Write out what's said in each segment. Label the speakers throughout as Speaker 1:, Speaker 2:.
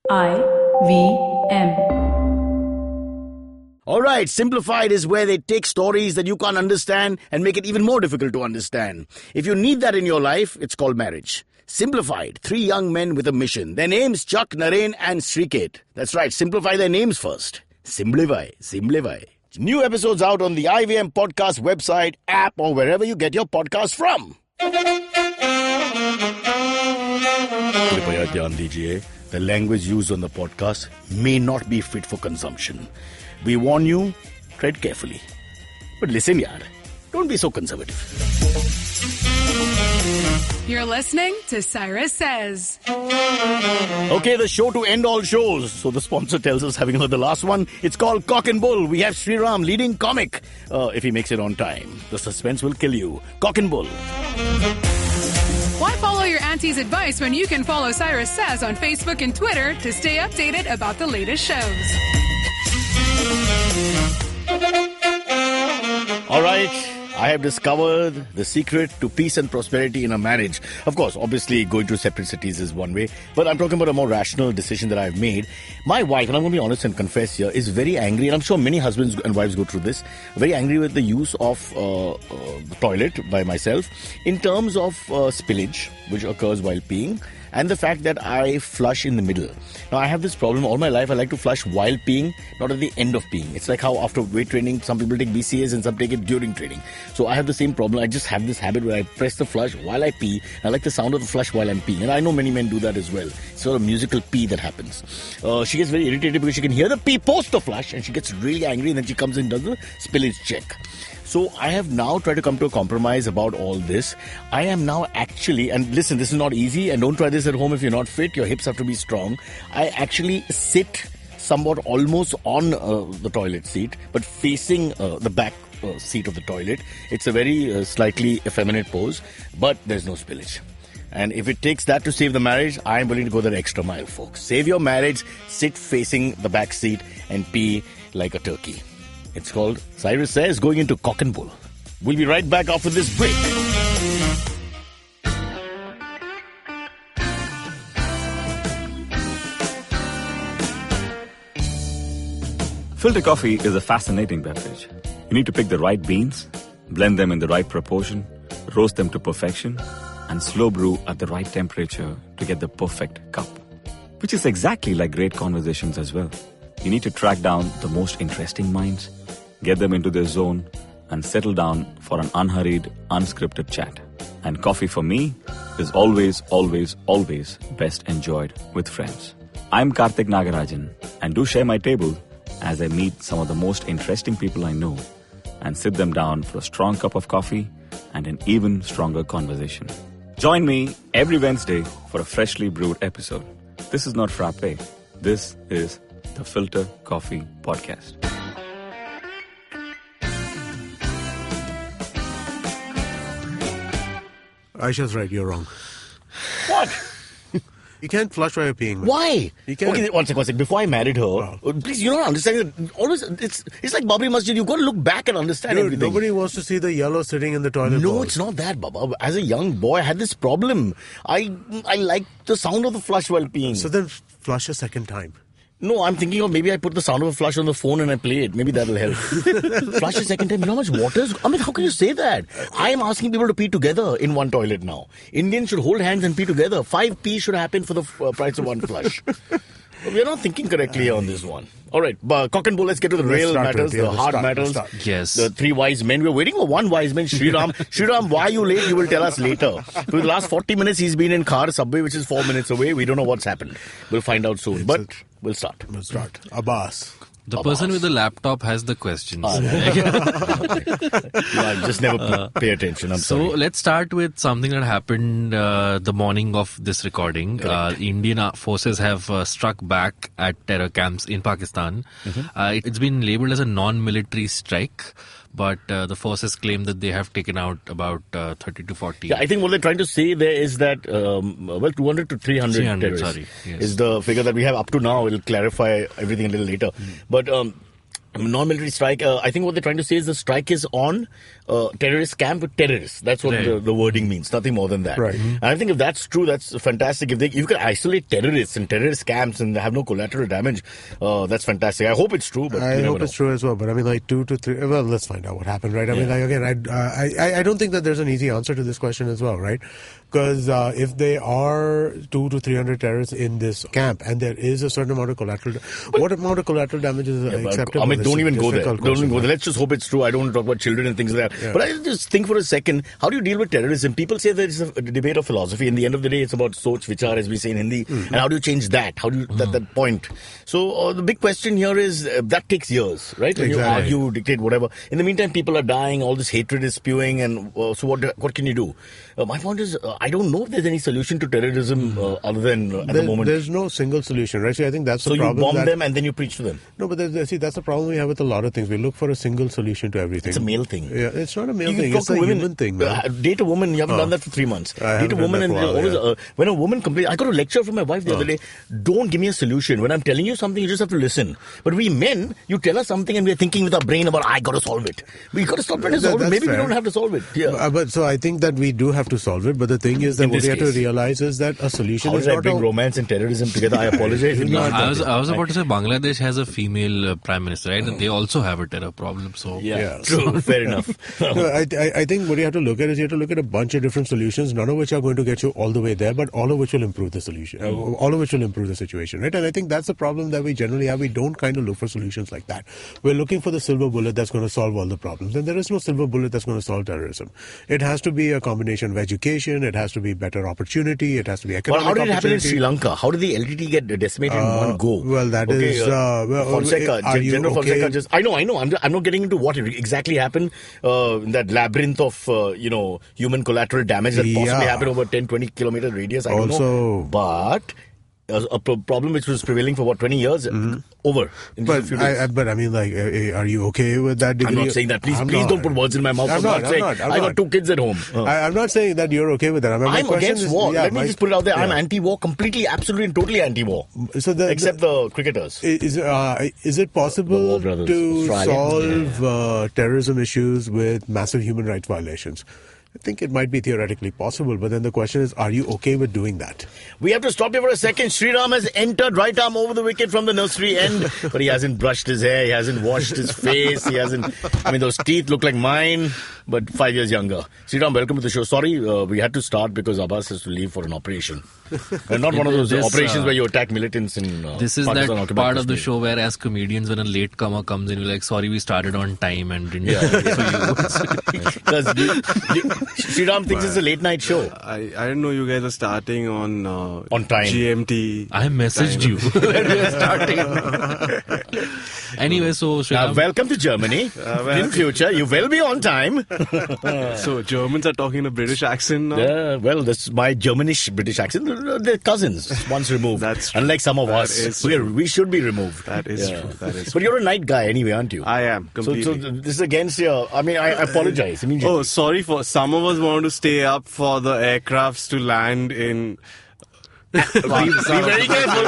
Speaker 1: IVM.
Speaker 2: Alright, Simplified is where they take stories that you can't understand and make it even more difficult to understand. If you need that in your life, it's called marriage. Simplified, 3 young men with a mission. Their names, Chuck, Naren and Sriket. That's right, simplify their names first. Simplify. New episodes out on the IVM podcast website, app or wherever you get your podcast from. कृपया ध्यान दीजिए, the language used on the podcast may not be fit for consumption. We warn you, tread carefully. But listen, yaar, don't be so conservative.
Speaker 3: You're listening to Cyrus Says.
Speaker 2: Okay, the show to end all shows. So the sponsor tells us, having heard the last one, it's called Cock and Bull. We have Sriraam, leading comic. If he makes it on time, the suspense will kill you. Cock and Bull.
Speaker 3: Why follow your auntie's advice when you can follow Cyrus Says on Facebook and Twitter to stay updated about the latest shows?
Speaker 2: All right, I have discovered the secret to peace and prosperity in a marriage. Of course, obviously, going to separate cities is one way, but I'm talking about a more rational decision that I've made. My wife, and I'm going to be honest and confess here, is very angry, and I'm sure many husbands and wives go through this, very angry with the use of the toilet by myself in terms of spillage, which occurs while peeing, and the fact that I flush in the middle. Now, I have this problem all my life. I like to flush while peeing, not at the end of peeing. It's like how after weight training, some people take BCAs and some take it during training. So I have the same problem. I just have this habit where I press the flush while I pee. I like the sound of the flush while I'm peeing. And I know many men do that as well. It's sort of musical pee that happens. She gets very irritated because she can hear the pee post the flush and she gets really angry and then she comes in and does the spillage check. So I have now tried to come to a compromise about all this. I am now actually, and listen, this is not easy, and don't try this at home if you're not fit. Your hips have to be strong. I actually sit somewhat almost on the toilet seat, but facing the back seat of the toilet. It's a very slightly effeminate pose, but there's no spillage. And if it takes that to save the marriage, I'm willing to go that extra mile, folks. Save your marriage, sit facing the back seat and pee like a turkey. It's called Cyrus Says, going into Cock and Bull. We'll be right back after this break.
Speaker 4: Filter coffee is a fascinating beverage. You need to pick the right beans, blend them in the right proportion, roast them to perfection, and slow brew at the right temperature to get the perfect cup. Which is exactly like great conversations as well. You need to track down the most interesting minds, get them into their zone, and settle down for an unhurried, unscripted chat. And coffee for me is always, always, always best enjoyed with friends. I'm Karthik Nagarajan, and do share my table as I meet some of the most interesting people I know and sit them down for a strong cup of coffee and an even stronger conversation. Join me every Wednesday for a freshly brewed episode. This is not frappe. This is the Filter Coffee Podcast.
Speaker 5: Aisha's right, you're wrong.
Speaker 2: What?
Speaker 5: You can't flush while you're peeing. Man.
Speaker 2: Why?
Speaker 5: You can't.
Speaker 2: Okay, one second. Before I married her, please, you don't understand that always, it's like Babri Masjid. You've got to look back and understand everything.
Speaker 5: Nobody wants to see the yellow sitting in the toilet bowl.
Speaker 2: No, it's not that, Baba. As a young boy, I had this problem. I like the sound of the flush while peeing.
Speaker 5: So then flush a second time.
Speaker 2: No, I'm thinking of maybe I put the sound of a flush on the phone and I play it. Maybe that'll help. Flush a second time. You know how much water is... I mean, how can you say that? I am asking people to pee together in one toilet now. Indians should hold hands and pee together. 5 pees should happen for the price of one flush. We're not thinking correctly here on this one. All right, Cock and Bull, let's get to the real matters, the hard matters.
Speaker 6: Yes.
Speaker 2: The 3 wise men. We're waiting for one wise man, Sriraam. Sriraam, why are you late? You will tell us later. For the last 40 minutes, he's been in car subway, which is 4 minutes away. We don't know what's happened. We'll find out soon. But we'll start.
Speaker 5: Abbas.
Speaker 6: The person with the laptop has the questions.
Speaker 2: I just never pay attention. I'm sorry.
Speaker 6: So let's start with something that happened the morning of this recording. Indian forces have struck back at terror camps in Pakistan. It's been labeled as a non-military strike, but the forces claim that they have taken out about 30 to 40.
Speaker 2: Yeah, I think what they're trying to say there is that, 200 to 300 terrorists
Speaker 6: yes.
Speaker 2: is the figure that we have up to now. It'll clarify everything a little later. But Non-military strike. I think what they're trying to say is the strike is on terrorist camp with terrorists. That's what the wording means. Nothing more than that.
Speaker 5: Right.
Speaker 2: And I think if that's true, that's fantastic. If you can isolate terrorists in terrorist camps and have no collateral damage, that's fantastic. I hope it's true. But
Speaker 5: I hope it's true as well. But I mean, like 2 to 3. Well, let's find out what happened, right? I mean, like again, I don't think that there's an easy answer to this question as well, right? Because if there are 200 to 300 terrorists in this camp, and there is a certain amount of collateral, what amount of collateral damage is acceptable?
Speaker 2: I mean, don't even go there. Don't even go there.
Speaker 5: Right?
Speaker 2: Let's just hope it's true. I don't want to talk about children and things like that. Yeah. But I just think for a second, how do you deal with terrorism? People say there's a debate of philosophy. In the end of the day, it's about soch vichar, as we say in Hindi. And how do you change that? How do you that point? So the big question here is that takes years, right? When you argue, dictate, whatever. In the meantime, people are dying. All this hatred is spewing. And so what can you do? My point is, I don't know if there's any solution to terrorism other than at the moment.
Speaker 5: There's no single solution, right? So I think that's the problem.
Speaker 2: So you bomb them and then you preach to them.
Speaker 5: No, but that's the problem we have with a lot of things. We look for a single solution to everything.
Speaker 2: It's a male thing.
Speaker 5: Yeah, it's not a male thing. It's a human thing.
Speaker 2: Date a woman. You haven't done that for 3 months. Date a woman and when a woman complains, I got a lecture from my wife the other day. Don't give me a solution. When I'm telling you something, you just have to listen. But we men, you tell us something and we're thinking with our brain about, I got to solve it. We got to stop trying to solve it. Maybe we don't have to solve it. Yeah.
Speaker 5: But so I think that we do have to solve it. But the thing is that what we have to realize is that a solution is not.
Speaker 2: How did I bring romance and terrorism together? I apologize.
Speaker 6: I was about to say Bangladesh has a female prime minister, right? And they also have a terror problem. So
Speaker 2: true. Fair enough.
Speaker 5: No, I think what you have to look at is you have to look at a bunch of different solutions, none of which are going to get you all the way there, but all of which will improve the solution, all of which will improve the situation, right? And I think that's the problem that we generally have. We don't kind of look for solutions like that. We're looking for the silver bullet that's going to solve all the problems, and there is no silver bullet that's going to solve terrorism. It has to be a combination of education. It has to be better opportunity. It has to be economic
Speaker 2: opportunity. How did it happen in
Speaker 5: opportunity.
Speaker 2: Sri Lanka? How did the LTT get decimated in one go?
Speaker 5: Well, that is
Speaker 2: Fonseca, General Fonseca just. I know. I'm not getting into what exactly happened. That labyrinth of human collateral damage that possibly happened over 10-20 kilometer radius. I don't know, but a problem which was prevailing for 20 years over.
Speaker 5: But I mean, like, are you okay with that degree?
Speaker 2: I'm not saying that. Please don't put words in my mouth. I'm not. I got 2 kids at home.
Speaker 5: I'm not saying that you're okay with that.
Speaker 2: I'm against war. Let me just put it out there. I'm anti-war, completely, absolutely, and totally anti-war. So except the cricketers.
Speaker 5: Is it possible to solve terrorism issues with massive human rights violations? I think it might be theoretically possible, but then the question is, are you okay with doing that?
Speaker 2: We have to stop here for a second. Sriraam has entered right arm over the wicket from the nursery end, but he hasn't brushed his hair, he hasn't washed his face, those teeth look like mine, but 5 years younger. Sriraam, welcome to the show. Sorry, we had to start because Abbas has to leave for an operation. And not one of those operations where you attack militants in
Speaker 6: this is
Speaker 2: Pakistan,
Speaker 6: that part of the show where, as comedians, when a latecomer comes in, you're like, sorry, we started on time and didn't
Speaker 2: Sriraam thinks it's a late night show.
Speaker 1: I didn't know you guys are starting on
Speaker 2: time.
Speaker 1: GMT.
Speaker 6: I messaged you when we were starting. Anyway, so Sriraam,
Speaker 2: welcome to Germany. In future, you will be on time.
Speaker 1: So Germans are talking a British accent now?
Speaker 2: Yeah, well, that's my Germanish British accent. They're cousins, once removed.
Speaker 1: That's true.
Speaker 2: Unlike some of us, we should be removed.
Speaker 1: That is true.
Speaker 2: But you're a night guy anyway, aren't you?
Speaker 1: I am, completely.
Speaker 2: So this is against your... I mean, I apologize immediately.
Speaker 1: Oh, sorry for... Some of us want to stay up for the aircrafts to land in...
Speaker 2: Be very careful.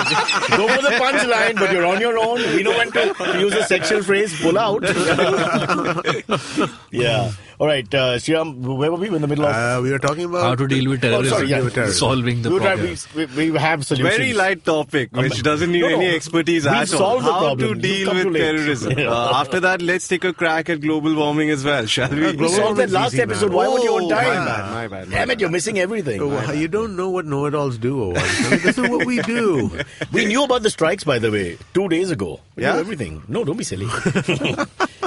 Speaker 2: Go for the punchline, but you're on your own. We know when to use a sexual phrase, pull out. Yeah. All right, Sriraam, where were we in the middle of?
Speaker 5: We were talking about
Speaker 6: how to deal with terrorism, solving the problem.
Speaker 2: We have solutions.
Speaker 1: Very light topic, which doesn't need any expertise at all. How to deal with terrorism. After that, let's take a crack at global warming as well, shall we?
Speaker 2: We solved that last episode. Why weren't you on time?
Speaker 1: My bad.
Speaker 2: Damn it, you're missing everything.
Speaker 5: You don't know what know-it-alls do. This is what we do.
Speaker 2: We knew about the strikes, by the way, 2 days ago. We knew everything. No, don't be silly.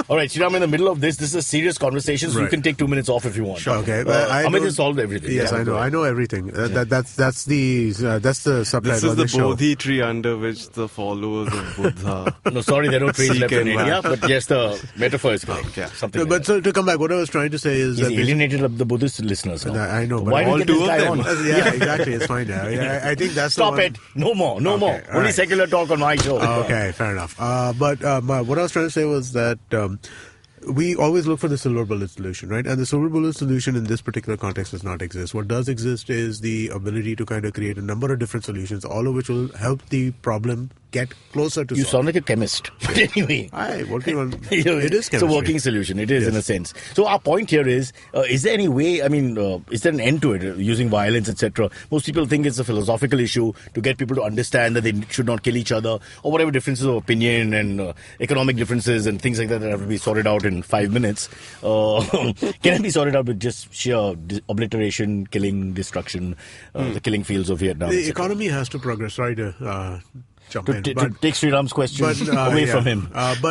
Speaker 2: All right, Sriraam, in the middle of this is a serious conversation, so you can take 2 minutes off if you want.
Speaker 5: Sure, okay.
Speaker 2: Amit has solved everything.
Speaker 5: Yes, I know. I know everything. That's the subtitle.
Speaker 1: This is the Bodhi tree under which the followers of Buddha.
Speaker 2: No, sorry, there are no trees left in India, but yes, the metaphor is correct.
Speaker 1: Okay.
Speaker 2: Something
Speaker 5: but so to come back, what I was trying to say is
Speaker 2: he's
Speaker 5: that
Speaker 2: alienated the Buddhist listeners. Now.
Speaker 5: I know, but
Speaker 2: why
Speaker 1: all
Speaker 2: don't you
Speaker 1: two
Speaker 2: get this
Speaker 1: of
Speaker 2: guy
Speaker 1: them?
Speaker 2: on?
Speaker 5: Yeah, exactly. It's fine now. I think that's
Speaker 2: Stop it. No more. Only
Speaker 5: right.
Speaker 2: secular talk on my show.
Speaker 5: Okay, fair enough. But what I was trying to say was that we always look for the silver bullet solution, right? And the silver bullet solution in this particular context does not exist. What does exist is the ability to kind of create a number of different solutions, all of which will help the problem get closer to
Speaker 2: You
Speaker 5: solve.
Speaker 2: sound like a chemist. But anyway.
Speaker 5: Working on it is chemistry.
Speaker 2: It's a working solution. It is, in a sense. So our point here is there any way, is there an end to it, using violence, etc.? Most people think it's a philosophical issue to get people to understand that they should not kill each other, or whatever differences of opinion and economic differences and things like that have to be sorted out in 5 minutes. Can it be sorted out with just sheer obliteration, killing, destruction, the killing fields of Vietnam?
Speaker 5: The economy has to progress, right? Jump in.
Speaker 2: To take Sriraam's question away from him,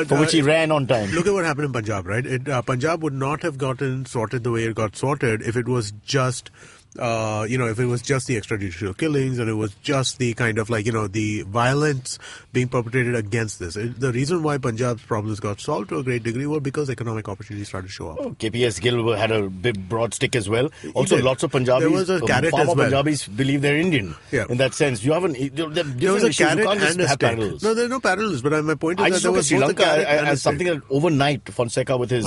Speaker 2: for which he ran on time.
Speaker 5: Look at what happened in Punjab, right? Punjab would not have gotten sorted the way it got sorted if it was just if it was just the extrajudicial killings and it was just the kind of the violence being perpetrated against this. The reason why Punjab's problems got solved to a great degree were because economic opportunities started to show up.
Speaker 2: KPS Gill had a big broad stick as well. Also, lots of Punjabis,
Speaker 5: there was a carrot as well.
Speaker 2: Punjabis believe they're Indian.
Speaker 5: Yeah.
Speaker 2: In that sense, there
Speaker 5: was a carrot and a stick.
Speaker 2: Parallels.
Speaker 5: No, there are no parallels. But my point is that there was
Speaker 2: Sri Lanka as something
Speaker 5: that
Speaker 2: overnight Fonseca with his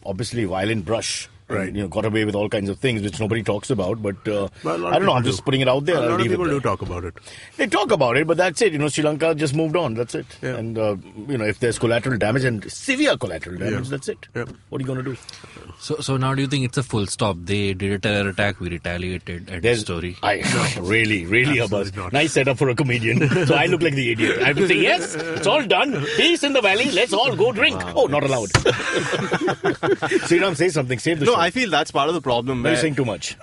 Speaker 2: obviously violent brush. Right, got away with all kinds of things which nobody talks about, but I don't know. I'm just putting it out there.
Speaker 5: A lot of people do talk about it.
Speaker 2: They talk about it, but that's it. Sri Lanka just moved on. That's it. Yeah. And if there's collateral damage and severe collateral damage, that's it. Yeah. What are you going to do?
Speaker 6: So now do you think it's a full stop? They did a terror attack. We retaliated. End of story.
Speaker 2: Really, Abbas. Nice setup for a comedian. So I look like the idiot. I have to say yes. It's all done. Peace in the valley. Let's all go drink. Wow. Oh, not allowed. Sriram, say something. Save the show.
Speaker 1: I feel that's part of the problem.
Speaker 2: You're saying too much.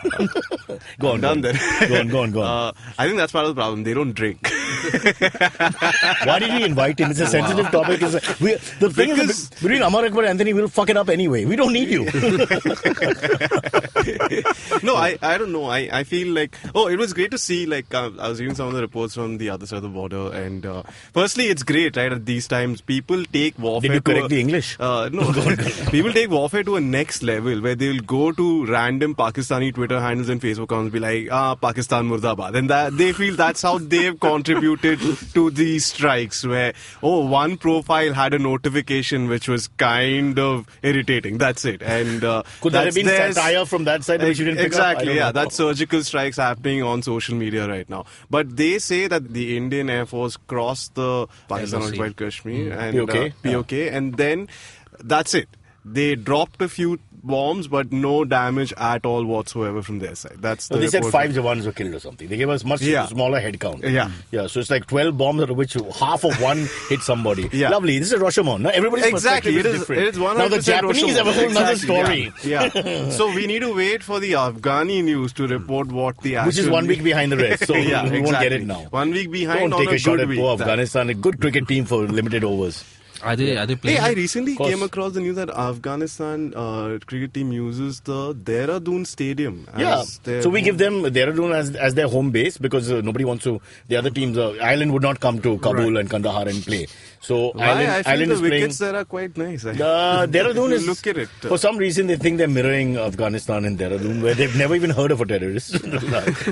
Speaker 2: Go on.
Speaker 1: Go on. I think that's part of the problem. They don't drink.
Speaker 2: Why did we invite him? It's a sensitive topic. The thing is, between Amar Akbar and Anthony, we'll fuck it up anyway. We don't need you.
Speaker 1: No, I don't know. I feel like, it was great to see, I was reading some of the reports from the other side of the border, and firstly, it's great, right? At these times, people take warfare.
Speaker 2: Did you correct the English?
Speaker 1: No. People take warfare to a next level where they'll go to random Pakistani Twitter handles and Facebook accounts and be like, Pakistan Murdabad. And they feel that's how they've contributed to these strikes where, one profile had a notification which was kind of irritating. That's it. And
Speaker 2: could that have been satire from that side which you didn't pick
Speaker 1: exactly,
Speaker 2: up?
Speaker 1: That's surgical strikes happening on social media right now. But they say that the Indian Air Force crossed the Pakistan-occupied Kashmir and POK, and then that's it. They dropped a few bombs, but no damage at all whatsoever from their side. That's the
Speaker 2: they said 5 Jawans were killed or something. They gave us much smaller head count. Yeah. So it's like 12 bombs, out of which half of one hit somebody. Yeah. Lovely. This is Rashomon. Everybody's perspective is different.
Speaker 1: It is 100%
Speaker 2: now the Japanese have a whole other story.
Speaker 1: Yeah. So we need to wait for the Afghani news to report what the actual...
Speaker 2: Which is 1 week behind the rest. So we won't get it now.
Speaker 1: 1 week behind.
Speaker 2: Don't take a shot at poor Afghanistan. A good cricket team for limited overs.
Speaker 6: Are they playing?
Speaker 1: Hey, I recently came across the news that Afghanistan cricket team uses the Dehradun Stadium.
Speaker 2: So we give them Dehradun as their home base because nobody wants to. The other teams, Ireland would not come to Kabul and Kandahar and play. So
Speaker 1: I feel
Speaker 2: Ireland
Speaker 1: the
Speaker 2: is
Speaker 1: wickets there are quite nice.
Speaker 2: Dehradun is.
Speaker 1: Look at it.
Speaker 2: For some reason, they think they're mirroring Afghanistan and Dehradun, where they've never even heard of a terrorist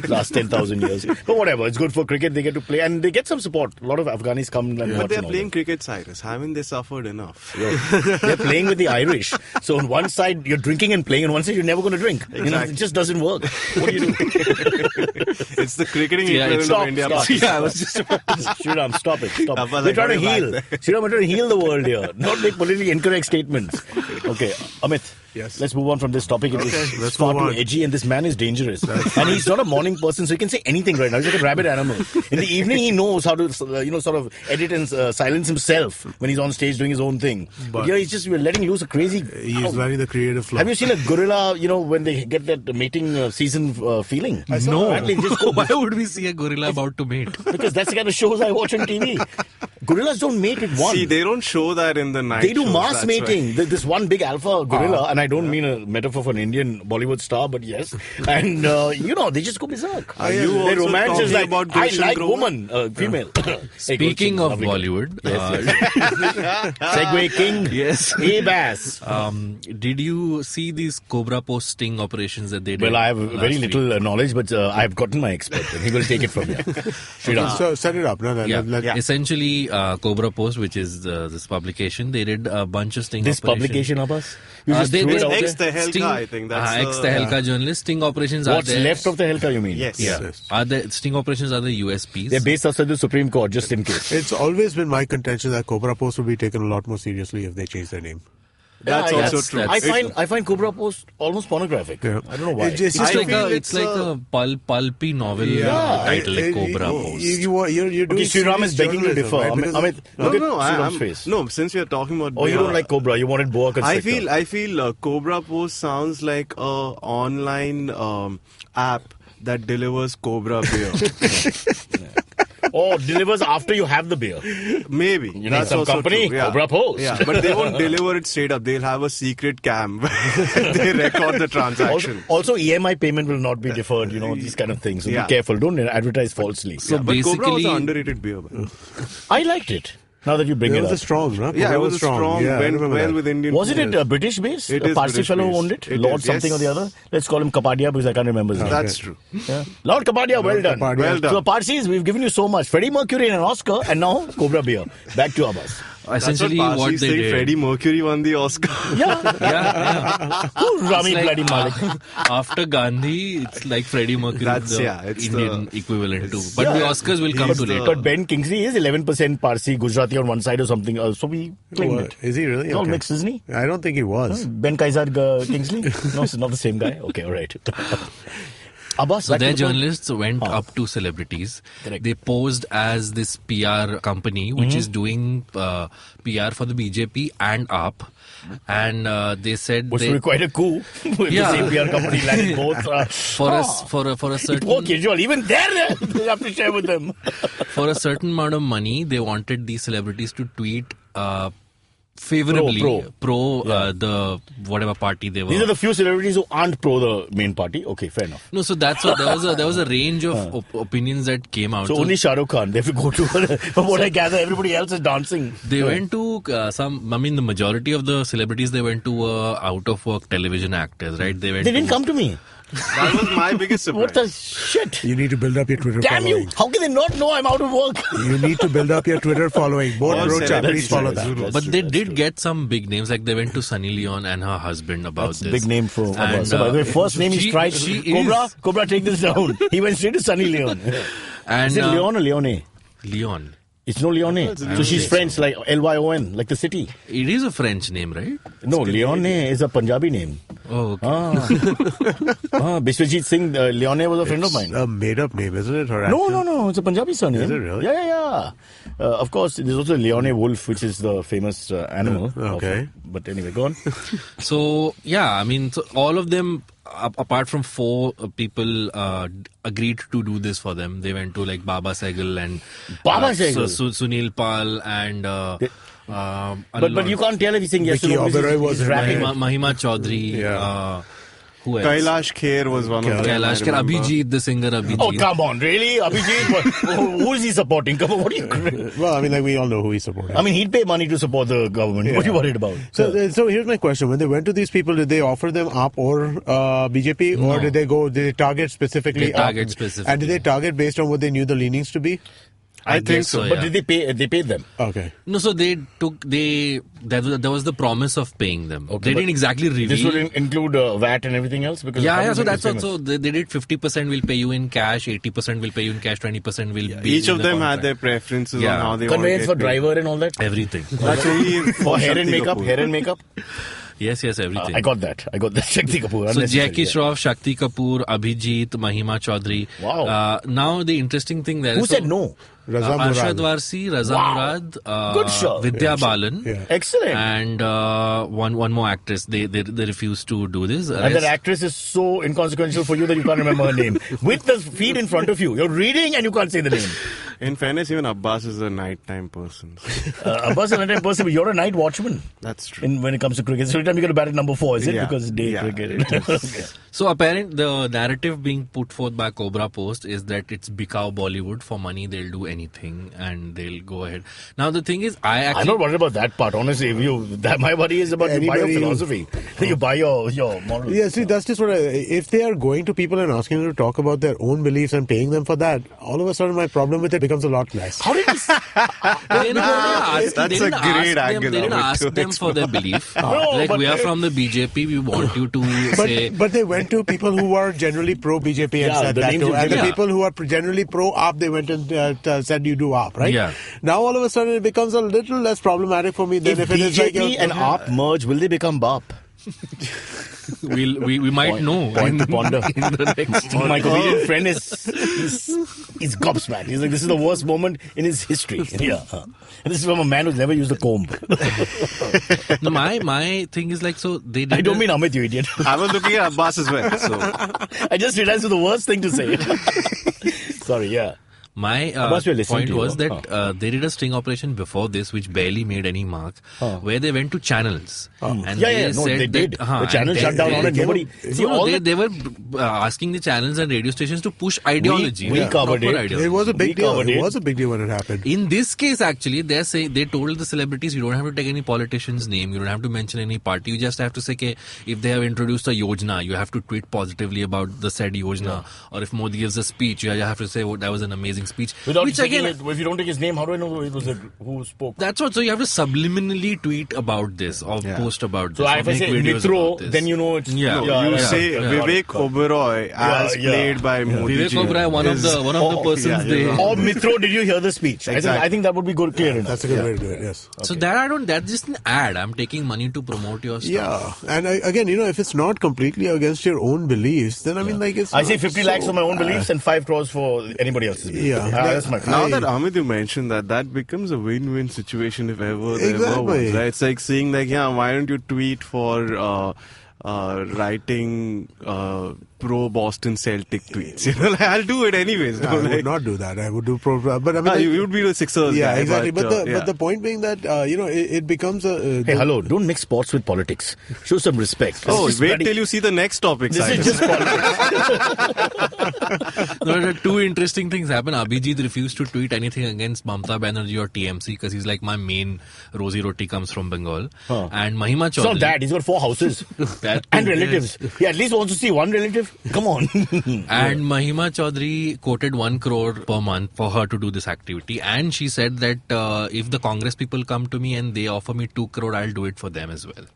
Speaker 2: last 10,000 years. But whatever, it's good for cricket. They get to play and they get some support. A lot of Afghanis come and watch.
Speaker 1: But they're playing cricket, Cyrus. Haven't they suffered enough?
Speaker 2: They're playing with the Irish. So on one side you're drinking and playing, on one side you're never going to drink. Exactly. It just doesn't work. What do you do?
Speaker 1: It's the cricketing equivalent of India.
Speaker 2: Yeah, I was just Sriraam, stop it. We're trying to heal. Sriraam, we're trying to heal the world here, not make politically incorrect statements. Okay, Amit.
Speaker 5: Yes.
Speaker 2: Let's move on from this topic. It is far too edgy, and this man is dangerous. And he's not a morning person, so he can say anything right now. He's like a rabid animal. In the evening, he knows how to, sort of edit and silence himself when he's on stage doing his own thing. But here, we're letting loose a crazy.
Speaker 5: He's wearing the creative flow.
Speaker 2: Have you seen a gorilla? When they get that mating season feeling?
Speaker 6: No. Why would we see a gorilla about to mate?
Speaker 2: Because that's the kind of shows I watch on TV. Gorillas don't mate with one.
Speaker 1: See, they don't show that in the night.
Speaker 2: They do mass mating. This one big alpha gorilla, and I don't mean a metaphor for an Indian Bollywood star, but yes. And, they just go berserk. Their romance is like, I like woman, female.
Speaker 6: Speaking of Bollywood.
Speaker 2: Segway King.
Speaker 6: Yes.
Speaker 2: Abbas.
Speaker 6: Did you see these Cobarpost sting operations that they did?
Speaker 2: Well, I have very little knowledge, but I have gotten my expert, and he will take it from here.
Speaker 5: So set it up.
Speaker 6: Essentially, Cobarpost, which is this publication, they did a bunch of sting
Speaker 2: This
Speaker 6: operations.
Speaker 2: publication of us? You just
Speaker 6: They
Speaker 2: threw it out
Speaker 1: Ex
Speaker 2: there?
Speaker 1: Tehelka, I think. That's
Speaker 6: Ex-Tehelka journalist. Sting operations are
Speaker 2: What's
Speaker 6: there.
Speaker 2: left of the Helka, you mean?
Speaker 1: Yes.
Speaker 6: Yeah. Are the sting operations are the USPs?
Speaker 2: They're based outside the Supreme Court, just in case.
Speaker 5: It's always been my contention that Cobarpost would be taken a lot more seriously if they change their name.
Speaker 1: That's
Speaker 2: Yeah,
Speaker 1: also true.
Speaker 2: I find Cobarpost almost pornographic.
Speaker 5: Yeah.
Speaker 2: I don't know why.
Speaker 5: It's just-
Speaker 6: It's
Speaker 5: I
Speaker 6: like
Speaker 5: feel
Speaker 6: it's like a pulpy novel title, like Cobarpost.
Speaker 5: You're doing
Speaker 2: Okay, Sriraam is
Speaker 5: serious
Speaker 2: begging to
Speaker 5: journalism,
Speaker 2: differ.
Speaker 5: right? Because-
Speaker 2: Amit, look at Sriraam's
Speaker 1: I'm,
Speaker 2: face.
Speaker 1: no. Since we are talking about,
Speaker 2: Oh, you don't like Cobra. You wanted boa constrictor.
Speaker 1: I feel Cobarpost sounds like a online app that delivers Cobra beer.
Speaker 2: Or delivers after you have the beer.
Speaker 1: Maybe.
Speaker 2: You need
Speaker 1: That's
Speaker 2: some
Speaker 1: also
Speaker 2: company?
Speaker 1: true. Yeah.
Speaker 2: Cobarpost.
Speaker 1: Yeah, but they won't deliver it straight up. They'll have a secret cam where they record the transaction.
Speaker 2: Also, EMI payment will not be deferred, these kind of things. So
Speaker 1: Yeah.
Speaker 2: be careful. Don't advertise falsely.
Speaker 6: So
Speaker 1: But Cobra was
Speaker 6: basically,
Speaker 1: an underrated beer.
Speaker 2: I liked it. Now that you bring
Speaker 5: It
Speaker 2: it
Speaker 5: was
Speaker 2: up.
Speaker 5: a strong, no?
Speaker 1: Yeah,
Speaker 5: Cobra
Speaker 1: it was strong.
Speaker 5: Yeah, I
Speaker 1: Went
Speaker 5: remember
Speaker 1: well
Speaker 5: that.
Speaker 1: with Indian.
Speaker 2: Wasn't
Speaker 1: food.
Speaker 2: it British based?
Speaker 1: It
Speaker 2: A
Speaker 1: is
Speaker 2: Parsi
Speaker 1: British
Speaker 2: fellow
Speaker 1: based.
Speaker 2: owned it?
Speaker 1: It
Speaker 2: Lord
Speaker 1: is,
Speaker 2: something
Speaker 1: yes.
Speaker 2: or the other. Let's call him Kapadia because I can't remember his name.
Speaker 1: That's true.
Speaker 2: Yeah. Lord Kapadia, well done.
Speaker 5: Kapadia.
Speaker 1: Well done.
Speaker 2: So the Parsis, we've given you so much. Freddie Mercury and an Oscar, and now Cobra beer. Back to Abbas.
Speaker 6: essentially
Speaker 1: That's
Speaker 6: what
Speaker 1: Parsis
Speaker 6: they
Speaker 1: say
Speaker 6: did.
Speaker 1: Freddie Mercury won the Oscar.
Speaker 6: Yeah.
Speaker 2: Who's Rami
Speaker 6: It's
Speaker 2: bloody Malik?
Speaker 6: After Gandhi, it's like Freddie Mercury,
Speaker 1: That's-
Speaker 6: the
Speaker 1: yeah, it's
Speaker 6: Indian
Speaker 1: the-
Speaker 6: equivalent too. But
Speaker 2: yeah.
Speaker 6: the Oscars will come
Speaker 1: He's
Speaker 6: to
Speaker 1: the-
Speaker 6: later.
Speaker 2: But Ben Kingsley is 11% Parsi, Gujarati on one side or something. So we claimed
Speaker 5: What?
Speaker 2: it.
Speaker 5: Is he really?
Speaker 2: He's all
Speaker 5: Okay.
Speaker 2: mixed, isn't he?
Speaker 5: I don't think he was.
Speaker 2: Ben Kaisar Kingsley? No, it's not the same guy. Okay, all right. Abbas,
Speaker 6: So
Speaker 2: back to
Speaker 6: their
Speaker 2: the point.
Speaker 6: journalists went up to celebrities.
Speaker 2: Correct.
Speaker 6: They posed as this PR company which is doing PR for the BJP and AAP. And they said
Speaker 2: Which
Speaker 6: they,
Speaker 2: would be quite a coup with
Speaker 6: Yeah.
Speaker 2: the same PR company landing both.
Speaker 6: for a
Speaker 2: Poor
Speaker 6: certain
Speaker 2: Kejriwal, even there they have to share with them.
Speaker 6: for a certain amount of money, they wanted these celebrities to tweet favorably pro the whatever party they were.
Speaker 2: These are the few celebrities who aren't pro the main party. Okay, fair enough.
Speaker 6: No, so that's what there was a range of opinions that came out.
Speaker 2: So only Shah Rukh Khan, they have to go to. From what I gather, everybody else is dancing.
Speaker 6: They went to the majority of the celebrities they went to were out of work television actors, right? They
Speaker 2: They didn't come to me.
Speaker 1: That was my biggest surprise.
Speaker 2: What the shit?
Speaker 5: You need to build up your Twitter
Speaker 2: Damn
Speaker 5: following.
Speaker 2: you! How can they not know I'm out of work?
Speaker 5: You need to build up your Twitter following. Both
Speaker 1: All
Speaker 5: Rocha,
Speaker 1: celebrities
Speaker 5: please follow
Speaker 1: do
Speaker 5: that.
Speaker 6: But they did get some big names, like they went to Sunny Leon and her husband about
Speaker 2: That's a
Speaker 6: this.
Speaker 2: big name for
Speaker 6: And,
Speaker 2: Abbas. So by the way, first name he's tried.
Speaker 6: she
Speaker 2: Cobra,
Speaker 6: is.
Speaker 2: Cobra, take this down. He went straight to Sunny Leon.
Speaker 6: And
Speaker 2: Is it Leon or Leone?
Speaker 6: Leon.
Speaker 2: It's no Leone. So she's French, like Lyon, like the city.
Speaker 6: It is a French name, right?
Speaker 2: No, Leone is a Punjabi name.
Speaker 6: Oh, okay.
Speaker 2: Biswajit Singh, Leone was a friend of mine.
Speaker 5: A made-up name, isn't it? Her
Speaker 2: No,
Speaker 5: actual-
Speaker 2: no, it's a Punjabi surname.
Speaker 5: Is it really?
Speaker 2: Yeah. Of course, there's also Leone wolf, which is the famous animal.
Speaker 5: Okay.
Speaker 2: But anyway, go on.
Speaker 6: So yeah, I mean, so all of them, apart from four people, agreed to do this for them. They went to like Baba Sehgal and
Speaker 2: Baba Sehgal?
Speaker 6: Sunil Pal and.
Speaker 2: But you can't tell if he's saying yes
Speaker 5: Vicky
Speaker 2: or no. because
Speaker 5: Oberoi
Speaker 2: he's
Speaker 5: was
Speaker 2: rapping.
Speaker 6: Mahima Chaudhary.
Speaker 5: Yeah.
Speaker 6: Who else?
Speaker 1: Kailash Kher was one of them.
Speaker 6: Kailash
Speaker 1: I
Speaker 6: Kher,
Speaker 1: remember.
Speaker 6: Abhijit, the singer Abhijit.
Speaker 2: Oh, come on, really? Abhijit? Who is he supporting? Come on, what are you...
Speaker 5: Well, I mean, like we all know who he's supporting.
Speaker 2: I mean, he'd pay money to support the government. What are you worried about?
Speaker 5: So here's my question: when they went to these people, did they offer them AAP or BJP, or
Speaker 6: No.
Speaker 5: did they go? Did they target specifically?
Speaker 6: They target
Speaker 5: AAP?
Speaker 6: specifically.
Speaker 5: And did they target based on what they knew the leanings to be?
Speaker 6: I
Speaker 1: think
Speaker 6: guess
Speaker 1: so,
Speaker 6: so.
Speaker 2: But
Speaker 6: Yeah.
Speaker 2: did they pay? They paid them.
Speaker 5: Okay.
Speaker 6: No, so there was the promise of paying them.
Speaker 2: Okay,
Speaker 6: They
Speaker 2: but
Speaker 6: didn't exactly reveal.
Speaker 2: This would include VAT and everything else? Because
Speaker 6: Yeah, so
Speaker 2: the
Speaker 6: that's
Speaker 2: famous.
Speaker 6: also they did 50% will pay you in cash, 80% will pay you in cash, 20% will be
Speaker 1: Each
Speaker 6: in
Speaker 1: of
Speaker 6: the
Speaker 1: them had
Speaker 6: contract.
Speaker 1: their preferences
Speaker 6: Yeah.
Speaker 1: on how they
Speaker 2: Conveyance for
Speaker 1: want to get paid.
Speaker 2: driver and all that?
Speaker 6: Everything.
Speaker 1: That's only
Speaker 2: For hair and
Speaker 1: Shakti
Speaker 2: makeup?
Speaker 1: Kapoor.
Speaker 2: Hair and makeup?
Speaker 6: Yes, everything.
Speaker 2: I got that. Shakti Kapoor.
Speaker 6: So
Speaker 2: unnecessary,
Speaker 6: Jackie
Speaker 2: yeah.
Speaker 6: Shroff, Shakti Kapoor, Abhijit, Mahima Chaudhary.
Speaker 2: Wow.
Speaker 6: Now the interesting thing there
Speaker 2: Who
Speaker 6: is
Speaker 2: said no?
Speaker 5: Raza
Speaker 6: Arshad
Speaker 5: Murad.
Speaker 6: Varsi, Raza
Speaker 2: Wow.
Speaker 6: Murad,
Speaker 2: Good show.
Speaker 6: Vidya Balan,
Speaker 5: Yeah.
Speaker 2: Excellent.
Speaker 6: and one more actress. They refused to do this.
Speaker 2: And that actress is so inconsequential for you that you can't remember her name. With the feed in front of you. You're reading and you can't say the name.
Speaker 1: In fairness, even Abbas is a nighttime person.
Speaker 2: Abbas is a night person, but you're a night watchman
Speaker 1: That's true.
Speaker 2: when it comes to cricket. So every time you get to bat at number 4, is it?
Speaker 1: Yeah.
Speaker 2: Because day
Speaker 1: Yeah,
Speaker 2: cricket. Okay.
Speaker 6: So apparently the narrative being put forth by Cobarpost is that it's Bikao Bollywood. For money they'll do anything. anything, and they'll go ahead. Now the thing is,
Speaker 2: I'm not worried about that part. Honestly, my worry is about you buy your philosophy. You buy your moral.
Speaker 5: Yeah, see, that's just what if they are going to people and asking them to talk about their own beliefs and paying them for that, all of a sudden my problem with it becomes a lot less.
Speaker 2: How did this?
Speaker 1: That's a great angle.
Speaker 6: They didn't ask them for their belief. We are from the BJP. We want you to say.
Speaker 5: But they went to people who are generally pro BJP and said that too. And the people who are generally pro AAP, they went and said you do AAP, right?
Speaker 6: Yeah.
Speaker 5: Now all of a sudden it becomes a little less problematic for me than if it is like
Speaker 2: BJP and AAP merge, will they become BAP?
Speaker 6: We might know.
Speaker 2: Point to ponder.
Speaker 6: In the next
Speaker 2: My comedian friend is gobsmacked. He's like, this is the worst moment in his history. Yeah. And this is from a man who's never used a comb.
Speaker 6: No, my thing is like, so they did.
Speaker 2: I don't mean Amit, you idiot.
Speaker 1: I was looking at Abbas as well. So
Speaker 2: I just realized it's the worst thing to say. Sorry, yeah.
Speaker 6: My point was that they did a sting operation before this, which barely made any mark, where they went to channels. And
Speaker 2: they did. The channel shut down on it. Nobody.
Speaker 6: They were asking the channels and radio stations to push ideology.
Speaker 2: We covered it.
Speaker 6: Ideology.
Speaker 5: It was a big deal. It was a big deal when it happened.
Speaker 6: In this case, actually, they told the celebrities, you don't have to take any politician's name, you don't have to mention any party, you just have to say, okay, if they have introduced a yojana, you have to tweet positively about the said yojana. Or if Modi gives a speech, you have to say, that was an amazing speech.
Speaker 2: If you don't take his name, how do I know it was who spoke?
Speaker 6: That's what. So you have to subliminally tweet about this or post about this.
Speaker 2: So if I say Mitro, then you know it's
Speaker 1: you say Vivek Oberoi as played by Modi.
Speaker 6: Vivek Oberoi, one of the persons they.
Speaker 2: Or Mitro, did you hear the speech? Exactly. I think that would be good, clear enough.
Speaker 5: That's a good way to do it. Yes.
Speaker 6: Okay. So that's just an ad. I'm taking money to promote your stuff.
Speaker 5: Yeah, and again, if it's not completely against your own beliefs, then I mean, like it's.
Speaker 2: I say 50 lakhs for my own beliefs and 5 crores for anybody else's beliefs.
Speaker 5: Yeah.
Speaker 1: Now that Amit, you mentioned that becomes a win-win situation if ever there ever was. Right? It's like saying why don't you tweet for writing pro-Boston Celtic tweets? I'll do it anyways.
Speaker 5: I would not do that. I would do but I mean,
Speaker 1: you would be the Sixers guy.
Speaker 5: Exactly. But the point being that it becomes a.
Speaker 2: Hey, hello! Don't mix sports with politics. Show some respect.
Speaker 1: Wait till you see the next topic.
Speaker 2: This is just
Speaker 6: politics. There are two interesting things happen. Abhijit refused to tweet anything against Mamata Banerjee or TMC because he's like, my main rosy roti comes from Bengal. And Mahima Chaudhary.
Speaker 2: It's not that. He's got 4 houses and relatives. He at least wants to see one relative. Come on.
Speaker 6: And Mahima Chaudhary quoted 1 crore per month for her to do this activity. And she said that if the Congress people come to me and they offer me 2 crore, I'll do it for them as well.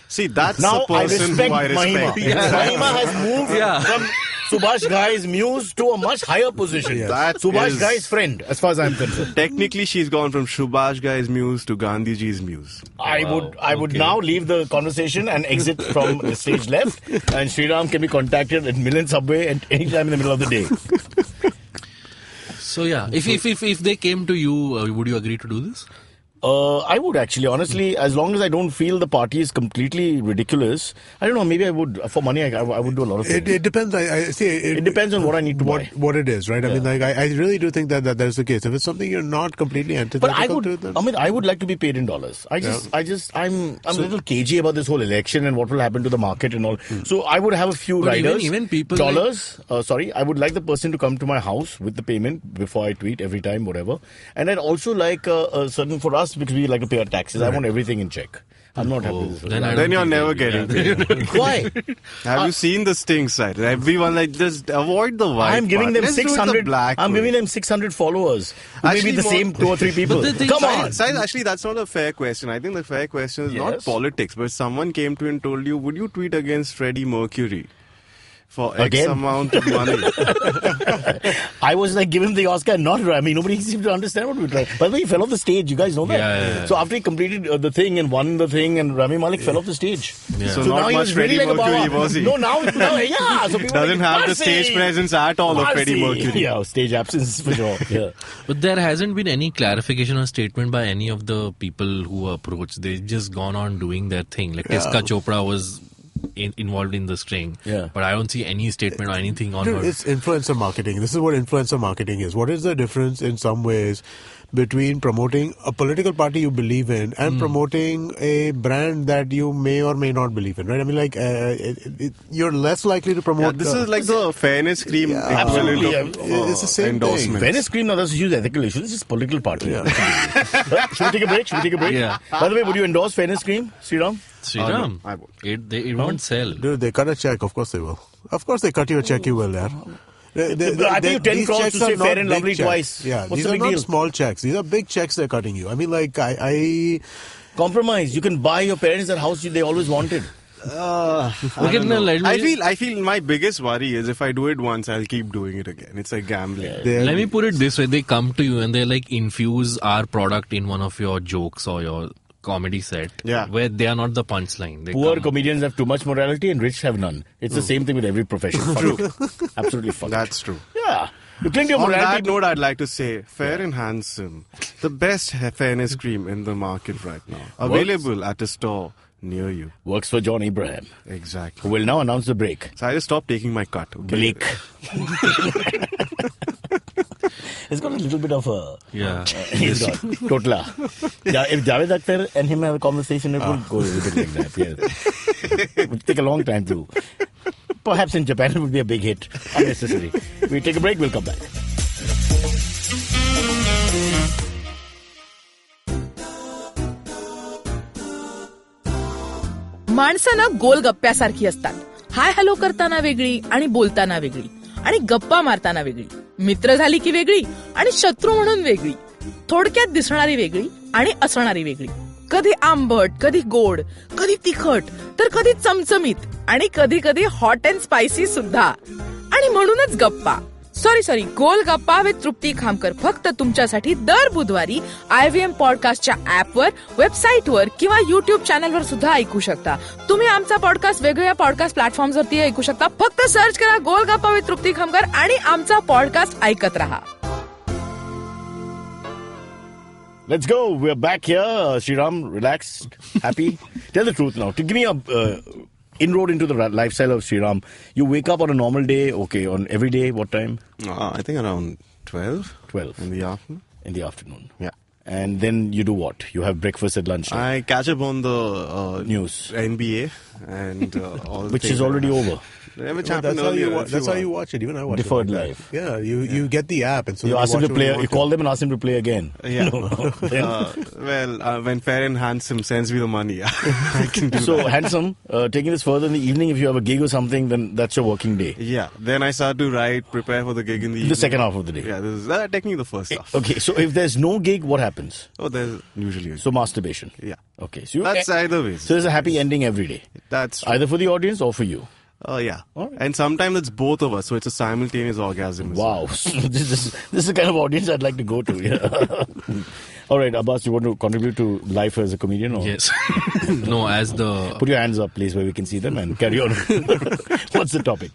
Speaker 1: See, that's the person who I respect.
Speaker 2: Mahima has moved from Subhash Ghai's muse to a much higher position. Yes. Subhash Ghai's friend, as far as I'm concerned.
Speaker 1: Technically, she's gone from Subhash Ghai's muse to Gandhiji's muse.
Speaker 2: I would now leave the conversation and exit from the stage left. And Sriraam can be contacted at Milan Subway at any time in the middle of the day.
Speaker 6: So if they came to you, would you agree to do this?
Speaker 2: I would actually, honestly, as long as I don't feel the party is completely ridiculous. I don't know, maybe I would, for money, I would do a lot of things.
Speaker 5: It depends. It
Speaker 2: depends on what I need to buy.
Speaker 5: What it is, right? I mean, I really do think that that's the case. If it's something you're not completely antithetical to, then...
Speaker 2: I would like to be paid in dollars. I'm a little cagey about this whole election and what will happen to the market and all. So I would have a few riders.
Speaker 6: Even people
Speaker 2: dollars. I would like the person to come to my house with the payment before I tweet every time, whatever. And I'd also like a certain, for us, because we like to pay our taxes. Right. I want everything in check. I'm not happy with this.
Speaker 1: Then you're never getting paid.
Speaker 2: Why?
Speaker 1: Have you seen the sting side? Everyone just avoid the white.
Speaker 2: I'm giving them 600. I'm giving them 600 followers. Maybe the same 2 or 3 people. Come on.
Speaker 1: Actually, that's not a fair question. I think the fair question is not politics, but someone came to you and told you, would you tweet against Freddie Mercury for X amount of money?
Speaker 2: I was like, give him the Oscar, not Rami. Nobody seemed to understand what we were trying. By the way, he fell off the stage. You guys know that?
Speaker 6: Yeah.
Speaker 2: So after he completed the thing and won the thing, and Rami Malek fell off the stage.
Speaker 1: Yeah. So not much Freddie Mercury, was he?
Speaker 2: No, now so people
Speaker 1: doesn't have the stage presence at all of Freddie Mercury.
Speaker 2: Yeah, stage absence for sure. Yeah.
Speaker 6: But there hasn't been any clarification or statement by any of the people who approached. They've just gone on doing their thing. Like Tiska Chopra was involved in the string, but I don't see any statement or anything on her.
Speaker 5: It's influencer marketing. This is what influencer marketing is. What is the difference in some ways between promoting a political party you believe in and promoting a brand that you may or may not believe in, right? I mean, like, you're less likely to promote...
Speaker 1: this is like the fairness cream equivalent of
Speaker 5: it's the same
Speaker 1: endorsement.
Speaker 2: Fairness cream, now that's a huge ethical issue. This is political party.
Speaker 5: Yeah.
Speaker 2: Should we take a break?
Speaker 6: Yeah.
Speaker 2: By the way, would you endorse fairness cream, Sriram?
Speaker 6: Sriram,
Speaker 1: I won't.
Speaker 6: it won't sell.
Speaker 5: Dude, they cut a check. Of course they will. Of course they cut you a check, you will, yeah.
Speaker 2: I think 10 crores to say fair and lovely twice.
Speaker 5: Yeah,
Speaker 2: What's
Speaker 5: these
Speaker 2: the
Speaker 5: are
Speaker 2: big
Speaker 5: not
Speaker 2: deal?
Speaker 5: small checks. These are big checks they're cutting you. I mean, like,
Speaker 2: Compromise. You can buy your parents that house they always wanted.
Speaker 1: I feel my biggest worry is if I do it once, I'll keep doing it again. It's like gambling.
Speaker 6: Let me put it this way: they come to you and they like infuse our product in one of your jokes or your comedy set, where they are not the punchline. They
Speaker 2: Poor
Speaker 6: come.
Speaker 2: comedians have too much morality and rich have none. It's the same thing with every profession. True. Absolutely fucked.
Speaker 1: That's true.
Speaker 2: Yeah. You cling to your
Speaker 1: On
Speaker 2: morality.
Speaker 1: that note, I'd like to say, Fair and Handsome, the best fairness cream in the market right now. Available at a store near you.
Speaker 2: Works for John Abraham,
Speaker 1: Exactly.
Speaker 2: who will now announce the break.
Speaker 1: So I just stop taking my cut. Okay?
Speaker 2: Bleak. It's got a little bit of a...
Speaker 6: Yeah.
Speaker 2: He's got Totla. Yeah, if Javed Akhtar and him have a conversation, it will go a little bit like that. Yes. It would take a long time too. Perhaps in Japan it would be a big hit. Unnecessary. We take a break, we'll come back.
Speaker 7: माणसं गोलगप्प्यासारखी असतात. Hi hello करताना वेगळी आणि बोलताना वेगळी आणि गप्पा मारताना वेगळी, मित्र झाली की वेगळी आणि शत्रू म्हणून वेगळी, थोडक्यात दिसणारी वेगळी आणि असणारी वेगळी, कधी आंबट, कधी गोड, कधी तिखट, तर कधी चमचमीत आणि कधी कधी हॉट अँड स्पायसी सुद्धा. आणि म्हणूनच गप्पा सॉरी गोल गप्पा विथ तृप्ती खामकर फक्त तुमच्यासाठी दर बुधवारी IVM पॉडकास्टच्या ऍपवर, वेबसाईटवर किंवा युट्यूब चॅनलवर सुद्धा ऐकू शकता. तुम्ही आमचा पॉडकास्ट वेगवेगळ्या पॉडकास्ट प्लॅटफॉर्मवरती ऐकू शकता. फक्त सर्च करा गोल गप्पा विथ तृप्ती खामकर आणि आमचा पॉडकास्ट ऐकत रहा.
Speaker 2: Let's go. We're back here. Sriram, relaxed, happy. Tell the truth now. To give me a inroad into the lifestyle of Sriram. You wake up on a normal day, okay, on every day, what time?
Speaker 1: I think around 12.
Speaker 2: 12.
Speaker 1: In the afternoon.
Speaker 2: In the afternoon.
Speaker 1: Yeah.
Speaker 2: And then you do what? You have breakfast at lunch.
Speaker 1: I catch up on the
Speaker 2: News.
Speaker 1: NBA and all the
Speaker 2: Which
Speaker 1: things
Speaker 2: is already over.
Speaker 1: Which
Speaker 5: that's
Speaker 1: happened
Speaker 5: how
Speaker 1: earlier.
Speaker 5: that's how you watch it. Even I watch
Speaker 2: Deferred
Speaker 5: it.
Speaker 2: live.
Speaker 5: Yeah, you get the app and so
Speaker 2: You ask him
Speaker 5: watch
Speaker 2: to
Speaker 5: it
Speaker 2: play.
Speaker 5: when
Speaker 2: You
Speaker 5: want
Speaker 2: call them and ask him to play again.
Speaker 1: Yeah.
Speaker 2: Then-
Speaker 1: When Fair and Handsome sends me the money, I can do
Speaker 2: So
Speaker 1: that.
Speaker 2: handsome, taking this further in the evening, if you have a gig or something, then that's your working day.
Speaker 1: Yeah. Then I start to write, prepare for the gig in the evening.
Speaker 2: The second half of the day.
Speaker 1: Yeah, this is technically the first half.
Speaker 2: Okay, so if there's no gig, what happens?
Speaker 1: Oh, there's usually a
Speaker 2: So masturbation.
Speaker 1: yeah.
Speaker 2: Okay, so
Speaker 1: That's either way.
Speaker 2: So there's a happy ending every day,
Speaker 1: That's true.
Speaker 2: either for the audience or for you.
Speaker 1: Oh, yeah.
Speaker 2: All right.
Speaker 1: And sometimes it's both of us, so it's a simultaneous orgasm. as well.
Speaker 2: Wow, this is the kind of audience I'd like to go to. Yeah. All right, Abbas, you want to contribute to life as a comedian? Or?
Speaker 6: Yes. No, as the...
Speaker 2: Put your hands up, please, where we can see them and carry on. What's the topic?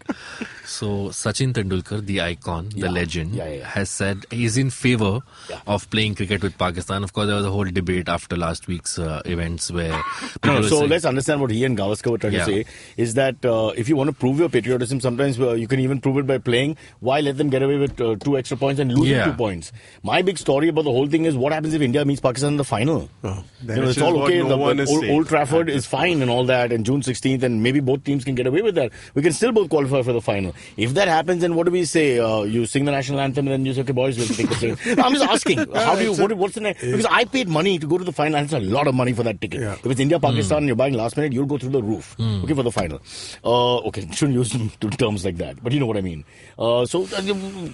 Speaker 6: So, Sachin Tendulkar, the icon, the legend,
Speaker 2: Yeah.
Speaker 6: has said he's in favor of playing cricket with Pakistan. Of course, there was a whole debate after last week's events where... people were
Speaker 2: So
Speaker 6: saying-
Speaker 2: let's understand what he and Gavaskar were trying to
Speaker 6: Yeah.
Speaker 2: say is that if you want to prove your patriotism, sometimes you can even prove it by playing. Why let them get away with 2 extra points and losing 2 points? My big story about the whole thing is what happens if India meets Pakistan in the final? It's all
Speaker 1: what
Speaker 2: okay.
Speaker 1: no one is saying.
Speaker 2: Old Trafford is fine and all that, and June 16th, and maybe both teams can get away with that. We can still both qualify for the final. If that happens, then what do we say? You sing the national anthem and then you say, okay, boys, we'll take the same. No, I'm just asking. How do you? What's the name? Because I paid money to go to the final, and it's a lot of money for that ticket.
Speaker 5: Yeah.
Speaker 2: If it's India Pakistan and you're buying last minute, you'll go through the roof. Okay, for the final. Okay, shouldn't use terms like that, but you know what I mean. So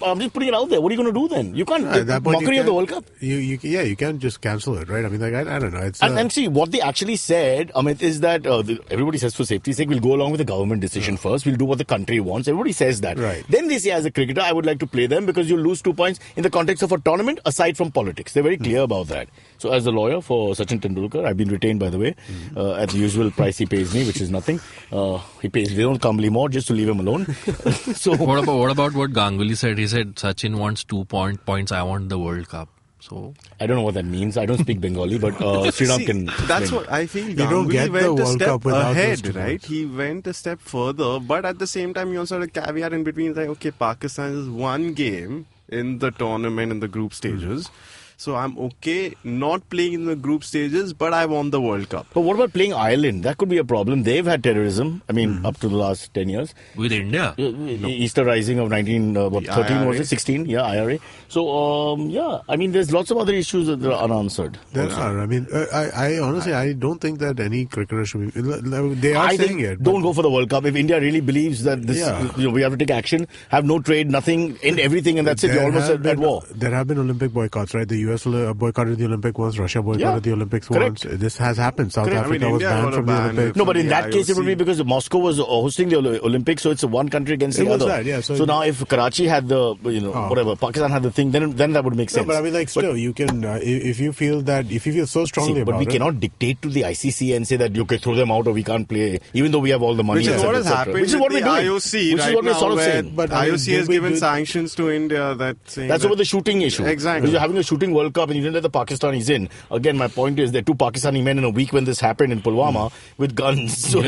Speaker 2: I'm just putting it out there. What are you going to do then? You can't
Speaker 5: At that point,
Speaker 2: mockery of the World Cup.
Speaker 5: You can't just cancel it, right? I mean, like I don't know. It's
Speaker 2: And see, what they actually said, Amit, is that everybody says for safety's sake, we'll go along with the government decision first. We'll do what the country wants. Everybody says that.
Speaker 5: Right.
Speaker 2: Then they say, as a cricketer, I would like to play them because you lose 2 points in the context of a tournament aside from politics. They're very clear about that. So as a lawyer for Sachin Tendulkar, I've been retained, by the way, at the usual price he pays me, which is nothing. He pays they don't come more just to leave him alone. So
Speaker 6: What about what Ganguly said? He said Sachin wants 2 points. I want the World Cup. So
Speaker 2: I don't know what that means. I don't speak Bengali, but Sriram can.
Speaker 1: That's
Speaker 2: explain.
Speaker 1: what I feel.
Speaker 5: You don't
Speaker 1: Ganguly
Speaker 5: get the
Speaker 1: went a
Speaker 5: World
Speaker 1: step
Speaker 5: Cup without those
Speaker 1: ahead,
Speaker 5: 2
Speaker 1: right?
Speaker 5: points.
Speaker 1: He went a step further, but at the same time, you also had a caveat in between. Like, okay, Pakistan is one game in the tournament in the group stages. So I'm okay not playing in the group stages, but I won the World Cup.
Speaker 2: But what about playing Ireland? That could be a problem. They've had terrorism, I mean, up to the last 10 years.
Speaker 6: With India?
Speaker 2: Easter Rising of 13 was it? 16? Yeah, IRA. So, I mean, there's lots of other issues that are unanswered.
Speaker 5: There are. I mean, I honestly, I don't think that any cricketer should be. They are saying it.
Speaker 2: Don't go for the World Cup. If India really believes that this, we have to take action, have no trade, nothing, end everything, and that's it. You're almost at war.
Speaker 5: There have been Olympic boycotts, right? The US boycotted the Olympic once, Russia boycotted the Olympics once. This has happened. South Africa was banned from the Olympics.
Speaker 2: No, but in that case, it would be because Moscow was hosting the Olympics, so it's one country against the other. So now, if Karachi had the, whatever, Pakistan had the thing, then that would make sense.
Speaker 5: No, but I mean, still, you can, if you feel so strongly about it.
Speaker 2: But we cannot dictate to the ICC and say that you can throw them out or we can't play, even though we have all the money.
Speaker 1: Which is what has happened.
Speaker 2: Which is what we're doing.
Speaker 1: IOC
Speaker 2: which
Speaker 1: right
Speaker 2: is what
Speaker 1: now,
Speaker 2: we're sort of saying.
Speaker 1: But IOC has given sanctions to India that's
Speaker 2: over the shooting issue.
Speaker 1: Exactly.
Speaker 2: Because you're having a shooting World Cup and you didn't let the Pakistanis in. Again, my point is there are 2 Pakistani men in a week when this happened in Pulwama with guns. So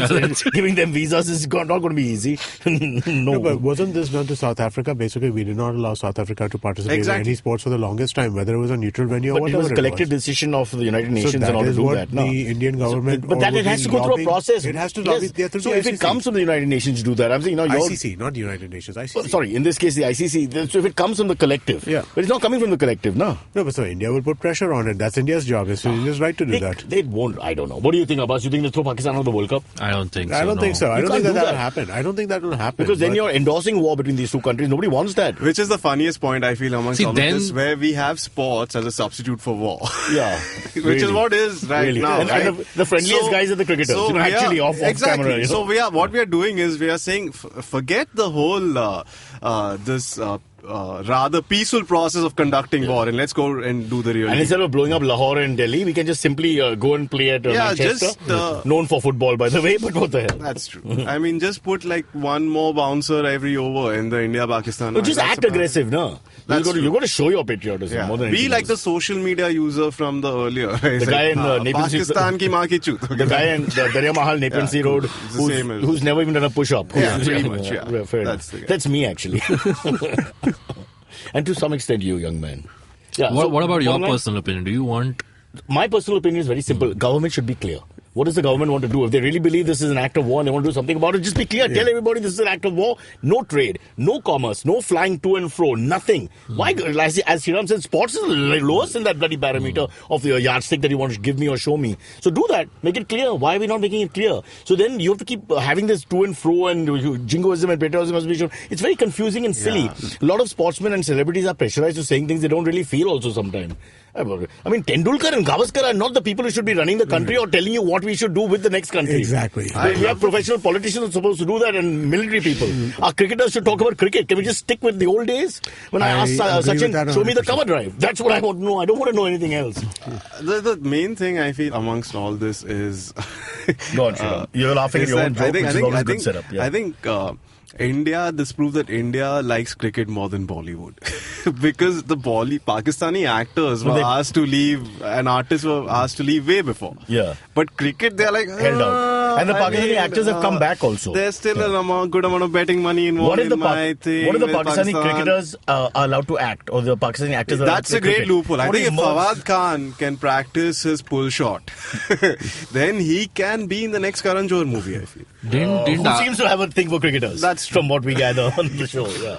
Speaker 2: giving them visas is not going to be easy. No,
Speaker 5: but wasn't this done to South Africa? Basically, we did not allow South Africa to participate in any sports for the longest time, whether it was a neutral venue or whatever.
Speaker 2: It was a collective decision of the United Nations in order to do that.
Speaker 5: The Indian government.
Speaker 2: But that it has to go through a process.
Speaker 5: It has to lobby.
Speaker 2: So if it comes from the United Nations to do that, I'm saying,
Speaker 5: ICC, not the United Nations. ICC.
Speaker 2: Sorry, in this case, the ICC. So if it comes from the collective, but it's not coming from the collective, no.
Speaker 5: No, but so India will put pressure on it. That's India's job. It's India's right to do that.
Speaker 2: They won't. I don't know. What do you think, Abbas? You think they throw Pakistan out of the World Cup?
Speaker 6: I don't think so.
Speaker 5: I don't think so. I don't think that will happen.
Speaker 2: Because then you're endorsing war between these 2 countries. Nobody wants that.
Speaker 1: Which is the funniest point, I feel, amongst all of this, where we have sports as a substitute for war.
Speaker 2: Yeah.
Speaker 1: Which is what is right now.
Speaker 2: And the friendliest guys are the cricketers. Actually off camera.
Speaker 1: So what we are doing is we are saying, forget the whole rather peaceful process of conducting war, and let's go and do the real
Speaker 2: And instead of blowing up Lahore and Delhi, we can just simply go and play at Manchester, known for football, by the way, but what the hell.
Speaker 1: That's true. I mean, just put like one more bouncer every over in the India-Pakistan.
Speaker 2: But just act aggressive, no? You got to show your patriotism more than
Speaker 1: be like the social media user from the earlier.
Speaker 2: The guy in
Speaker 1: Pakistan ki maan ki chut.
Speaker 2: The guy in Darya Mahal, Nepensi Road, who's never even done a push-up.
Speaker 1: Yeah, pretty much.
Speaker 2: Fair enough. That's me, actually. And to some extent, you, young man.
Speaker 6: Yeah. What about your personal opinion? Do you want...
Speaker 2: My personal opinion is very simple. Government should be clear. What does the government want to do? If they really believe this is an act of war and they want to do something about it, just be clear. Tell everybody this is an act of war. No trade, no commerce, no flying to and fro, nothing. Why? As Sriraam said, sports is the lowest in that bloody parameter of the yardstick that you want to give me or show me. So do that. Make it clear. Why are we not making it clear? So then you have to keep having this to and fro and jingoism and patriotism must be shown. It's very confusing and silly. A lot of sportsmen and celebrities are pressurized to saying things they don't really feel also sometimes. I mean, Tendulkar and Gavaskar are not the people who should be running the country or telling you what we should do with the next country.
Speaker 5: Exactly.
Speaker 2: We have professional politicians who are supposed to do that and military people. Our cricketers should talk about cricket. Can we just stick with the old days? When I asked Sachin, show me the cover drive. That's what I want to know. I don't want to know anything else.
Speaker 1: The main thing I feel amongst all this is...
Speaker 2: Go on, you're laughing at your own joke, which is always a good setup. Yeah.
Speaker 1: I think... this proves that India likes cricket more than Bollywood. Because the Pakistani actors were asked to leave, and artists were asked to leave way before.
Speaker 2: Yeah.
Speaker 1: But cricket, they're like...
Speaker 2: held out. And the Pakistani actors have come back also.
Speaker 1: There's still a good amount of betting money involved
Speaker 2: What if the Pakistani cricketers are allowed to act? Or the Pakistani actors are allowed to
Speaker 1: That's a great loophole. I think if Fawad Khan can practice his pull shot, then he can be in the next Karan Johar movie, I feel.
Speaker 2: Who seems to have a thing for cricketers? That's from what we gather on the show, yeah.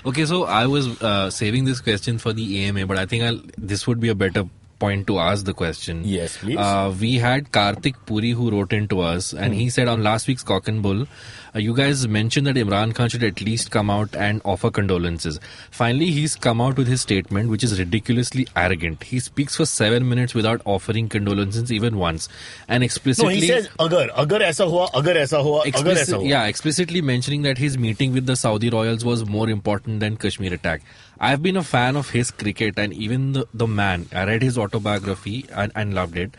Speaker 6: Okay, so I was saving this question for the AMA, but I think this would be a better point to ask the question.
Speaker 2: Yes, please.
Speaker 6: We had Karthik Puri who wrote in to us, and he said on last week's Cock and Bull, you guys mentioned that Imran Khan should at least come out and offer condolences. Finally, he's come out with his statement, which is ridiculously arrogant. He speaks for 7 minutes without offering condolences even once, and explicitly...
Speaker 2: No, he says, agar aisa hua, agar aisa hua, agar aisa hua.
Speaker 6: Yeah, explicitly mentioning that his meeting with the Saudi royals was more important than Kashmir attack. I've been a fan of his cricket and even the man. I read his autobiography and loved it.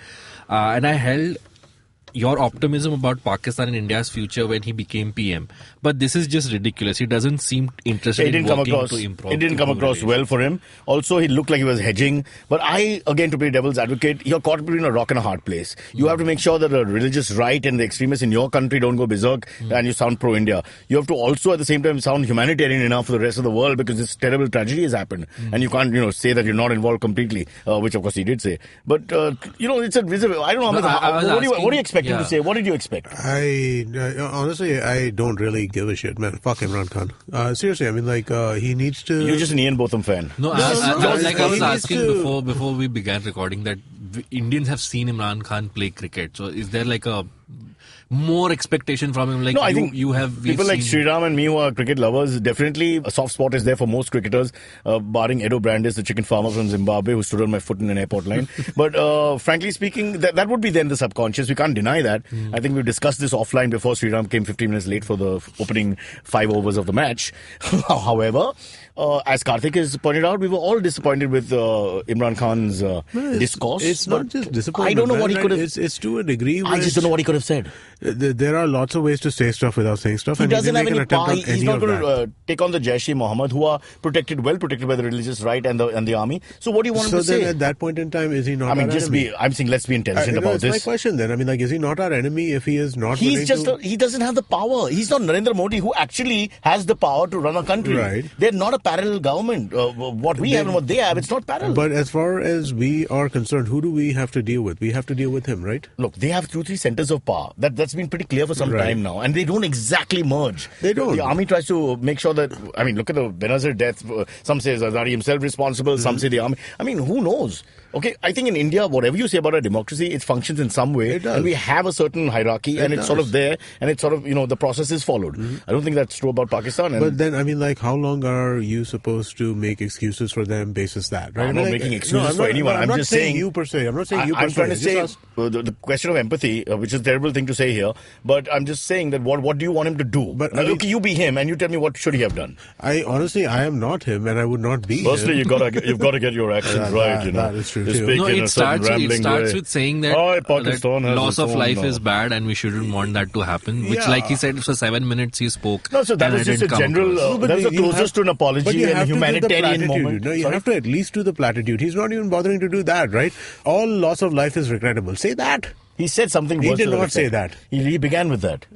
Speaker 6: And I held your optimism about Pakistan and India's future when he became PM. But this is just ridiculous. He doesn't seem interested in working to improve.
Speaker 2: It didn't come across well for him. Also, he looked like he was hedging. But again, to play devil's advocate, you're caught between a rock and a hard place. You have to make sure that the religious right and the extremists in your country don't go berserk and you sound pro-India. You have to also at the same time sound humanitarian enough for the rest of the world because this terrible tragedy has happened. And you can't, say that you're not involved completely, which of course he did say. But, it's a I don't know. What do you expect him to say? What did you expect?
Speaker 5: Honestly, I don't really give a shit, man. Fuck Imran Khan. Seriously, I mean, he needs to...
Speaker 2: You're just an Ian Botham fan.
Speaker 6: No, I was asking before we began recording that Indians have seen Imran Khan play cricket. So is there like a more expectation from him? Like
Speaker 2: no, I think
Speaker 6: you have
Speaker 2: people like Sriraam and me who are cricket lovers, definitely a soft spot is there for most cricketers, barring Edo Brandes, the chicken farmer from Zimbabwe who stood on my foot in an airport line. But frankly speaking, that would be then the subconscious. We can't deny that. I think we've discussed this offline before Sriraam came 15 minutes late for the opening 5 overs of the match. However, as Karthik has pointed out, we were all disappointed with Imran Khan's discourse.
Speaker 5: It's not just disappointment.
Speaker 2: I don't know what he could have...
Speaker 5: It's to a degree...
Speaker 2: I just don't know what he could have said.
Speaker 5: There are lots of ways to say stuff without saying stuff.
Speaker 2: He
Speaker 5: and
Speaker 2: doesn't have any power. He's not going
Speaker 5: to
Speaker 2: take on the Jaish-e-Mohammed, who are well protected by the religious right and the army. So what do you want him to say?
Speaker 5: So then at that point in time, is he not our enemy?
Speaker 2: I'm saying let's be intelligent about this.
Speaker 5: That's my question then. I mean, is he not our enemy if he is not
Speaker 2: he doesn't have the power. He's not Narendra Modi, who actually has the power to run a country.
Speaker 5: Right.
Speaker 2: They're not a parallel government. What we have and what they have, it's not parallel.
Speaker 5: But as far as we are concerned, who do we have to deal with? We have to deal with him, right?
Speaker 2: Look, they have 2-3 centers of power. That's been pretty clear for some time now. And they don't exactly merge.
Speaker 5: They don't.
Speaker 2: The army tries to make sure that, look at the Benazir death. Some say Zardari himself responsible. Some say the army. Who knows? Okay, I think in India, whatever you say about our democracy, it functions in some way.
Speaker 5: It does.
Speaker 2: And we have a certain hierarchy and it's sort of there and it's sort of, the process is followed. I don't think that's true about Pakistan.
Speaker 5: But then, how long are you supposed to make excuses for them basis that, right?
Speaker 2: I'm not making excuses for anyone. I'm just saying
Speaker 5: you per se. I'm not saying you per se.
Speaker 2: I'm trying to say the question of empathy, which is a terrible thing to say here, but I'm just saying that what do you want him to do? But now, look, you be him and you tell me what should he have done.
Speaker 5: I am not him and I would not be
Speaker 2: Firstly,
Speaker 5: him.
Speaker 2: you've got to get your accent right.
Speaker 5: That is true too.
Speaker 6: No, it starts with saying that,
Speaker 2: that
Speaker 6: loss of life is bad and we shouldn't want that to happen. Which, like he said, for 7 minutes he spoke.
Speaker 2: No, so that was just a general. That's the closest to an apology and a humanitarian moment.
Speaker 5: No, you have to at least do the platitude. He's not even bothering to do that, right? All loss of life is regrettable. Say that.
Speaker 2: He said something.
Speaker 5: He did not say that.
Speaker 2: He began with that.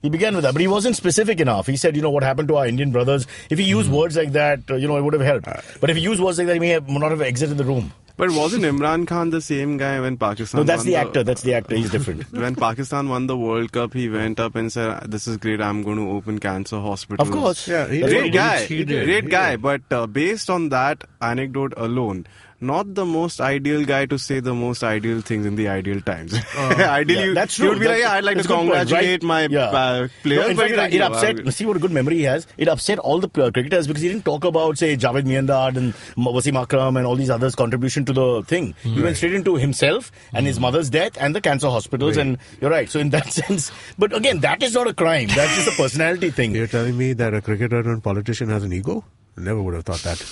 Speaker 2: But he wasn't specific enough. He said, what happened to our Indian brothers. If he used words like that, it would have helped. But if he used words like that, he may not have exited the room.
Speaker 1: But wasn't Imran Khan the same guy when Pakistan
Speaker 2: No, that's the actor. That's the actor. He's different.
Speaker 1: When Pakistan won the World Cup, he went up and said, "This is great. I'm going to open cancer hospitals."
Speaker 2: Of course.
Speaker 5: Yeah,
Speaker 1: great guy. But based on that anecdote alone, not the most ideal guy to say the most ideal things in the ideal times. Ideally,
Speaker 2: that's true.
Speaker 1: You would be like, I'd like to congratulate my players.
Speaker 2: In fact, it upset, see what a good memory he has. It upset all the cricketers because he didn't talk about, say, Javed Miandad and Wasim Akram and all these others' contribution to the thing. He went straight into himself and his mother's death and the cancer hospitals. And you're right. So in that sense, but again, that is not a crime. That's just a personality thing.
Speaker 5: You're telling me that a cricketer and politician has an ego? I never would have thought that.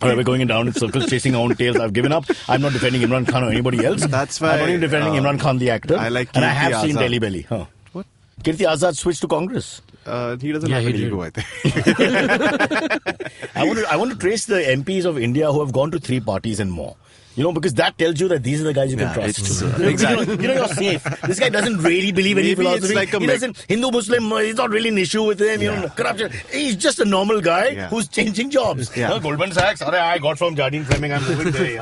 Speaker 2: All right, we're going down in circles, chasing our own tails. I've given up. I'm not defending Imran Khan or anybody else.
Speaker 1: That's why
Speaker 2: I'm not even defending Imran Khan, the actor.
Speaker 1: I like
Speaker 2: and I
Speaker 1: Kirti
Speaker 2: have seen
Speaker 1: Azad.
Speaker 2: Delhi Belly. Huh.
Speaker 1: What?
Speaker 2: Kirti Azad switched to Congress.
Speaker 1: He doesn't have an ego, I think.
Speaker 2: I want to trace the MPs of India who have gone to 3 parties and more. Because that tells you that these are the guys you can trust.
Speaker 1: Exactly.
Speaker 2: You're safe. This guy doesn't really believe any philosophy.
Speaker 1: It's like
Speaker 2: he doesn't. Hindu, Muslim, he's not really an issue with him. Corruption. He's just a normal guy who's changing jobs. Goldman Sachs. I got from Jardine Fleming. I'm moving there.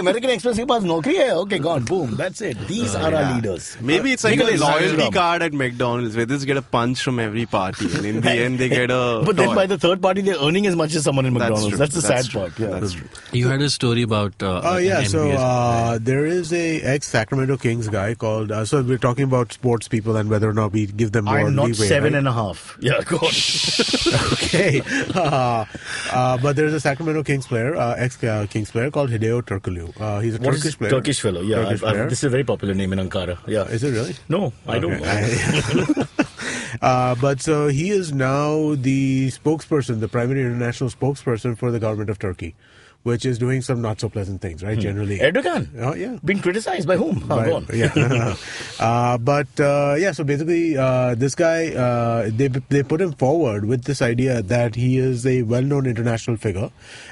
Speaker 2: American Express ke paas naukri hai. Okay, gone. Boom. That's it. These are our leaders.
Speaker 1: Maybe it's like a loyalty card at McDonald's where they just get a punch from every party and in the end they get a
Speaker 2: But then by the third party they're earning as much as someone in McDonald's. That's the sad part. Yeah,
Speaker 1: that's true.
Speaker 6: You had a story about
Speaker 5: there is a ex-Sacramento Kings guy called so we're talking about sports people and whether or not we give them more
Speaker 2: I'm not
Speaker 5: leeway,
Speaker 2: 7.5. Yeah, go on.
Speaker 5: Okay. But there's a Sacramento Kings player, ex-Kings player called Hideo Turkoglu. He's a Turkish player.
Speaker 2: Turkish fellow, yeah. This is a very popular name in Ankara. Yeah.
Speaker 5: Is it really?
Speaker 2: No, I don't know.
Speaker 5: But so he is now the spokesperson, the primary international spokesperson for the government of Turkey, which is doing some not so pleasant things, right? Generally.
Speaker 2: Erdogan?
Speaker 5: Oh, yeah.
Speaker 2: Being criticized by whom? Go on.
Speaker 5: Yeah. So basically, this guy, they put him forward with this idea that he is a well-known international figure,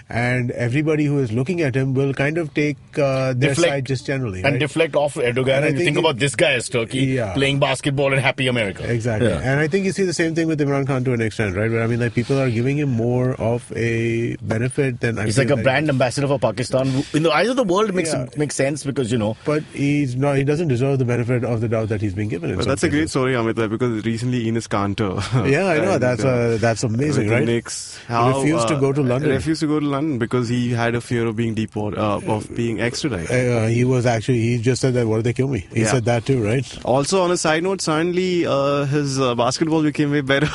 Speaker 5: and everybody who is looking at him will kind of take their side just generally.
Speaker 2: And
Speaker 5: right?
Speaker 2: deflect off Erdogan, and you think about this guy as Turkey playing basketball in happy America.
Speaker 5: Exactly.
Speaker 2: Yeah.
Speaker 5: And I think you see the same thing with Imran Khan to an extent, right? Where, I mean, like, people are giving him more of a benefit than...
Speaker 2: He's like a brand ambassador for Pakistan. In the eyes of the world, makes sense because, But
Speaker 5: he doesn't deserve the benefit of the doubt that he's being given.
Speaker 1: But that's a great story, Amit, because recently Ines Kanter...
Speaker 5: Yeah, I know. That's amazing, right?
Speaker 1: Knicks,
Speaker 5: he refused to go to London.
Speaker 1: Refused to go to London because he had a fear of being deported, of being extradited.
Speaker 5: He just said that, what if they kill me? He said that too, right?
Speaker 1: Also, on a side note, suddenly his basketball became way better.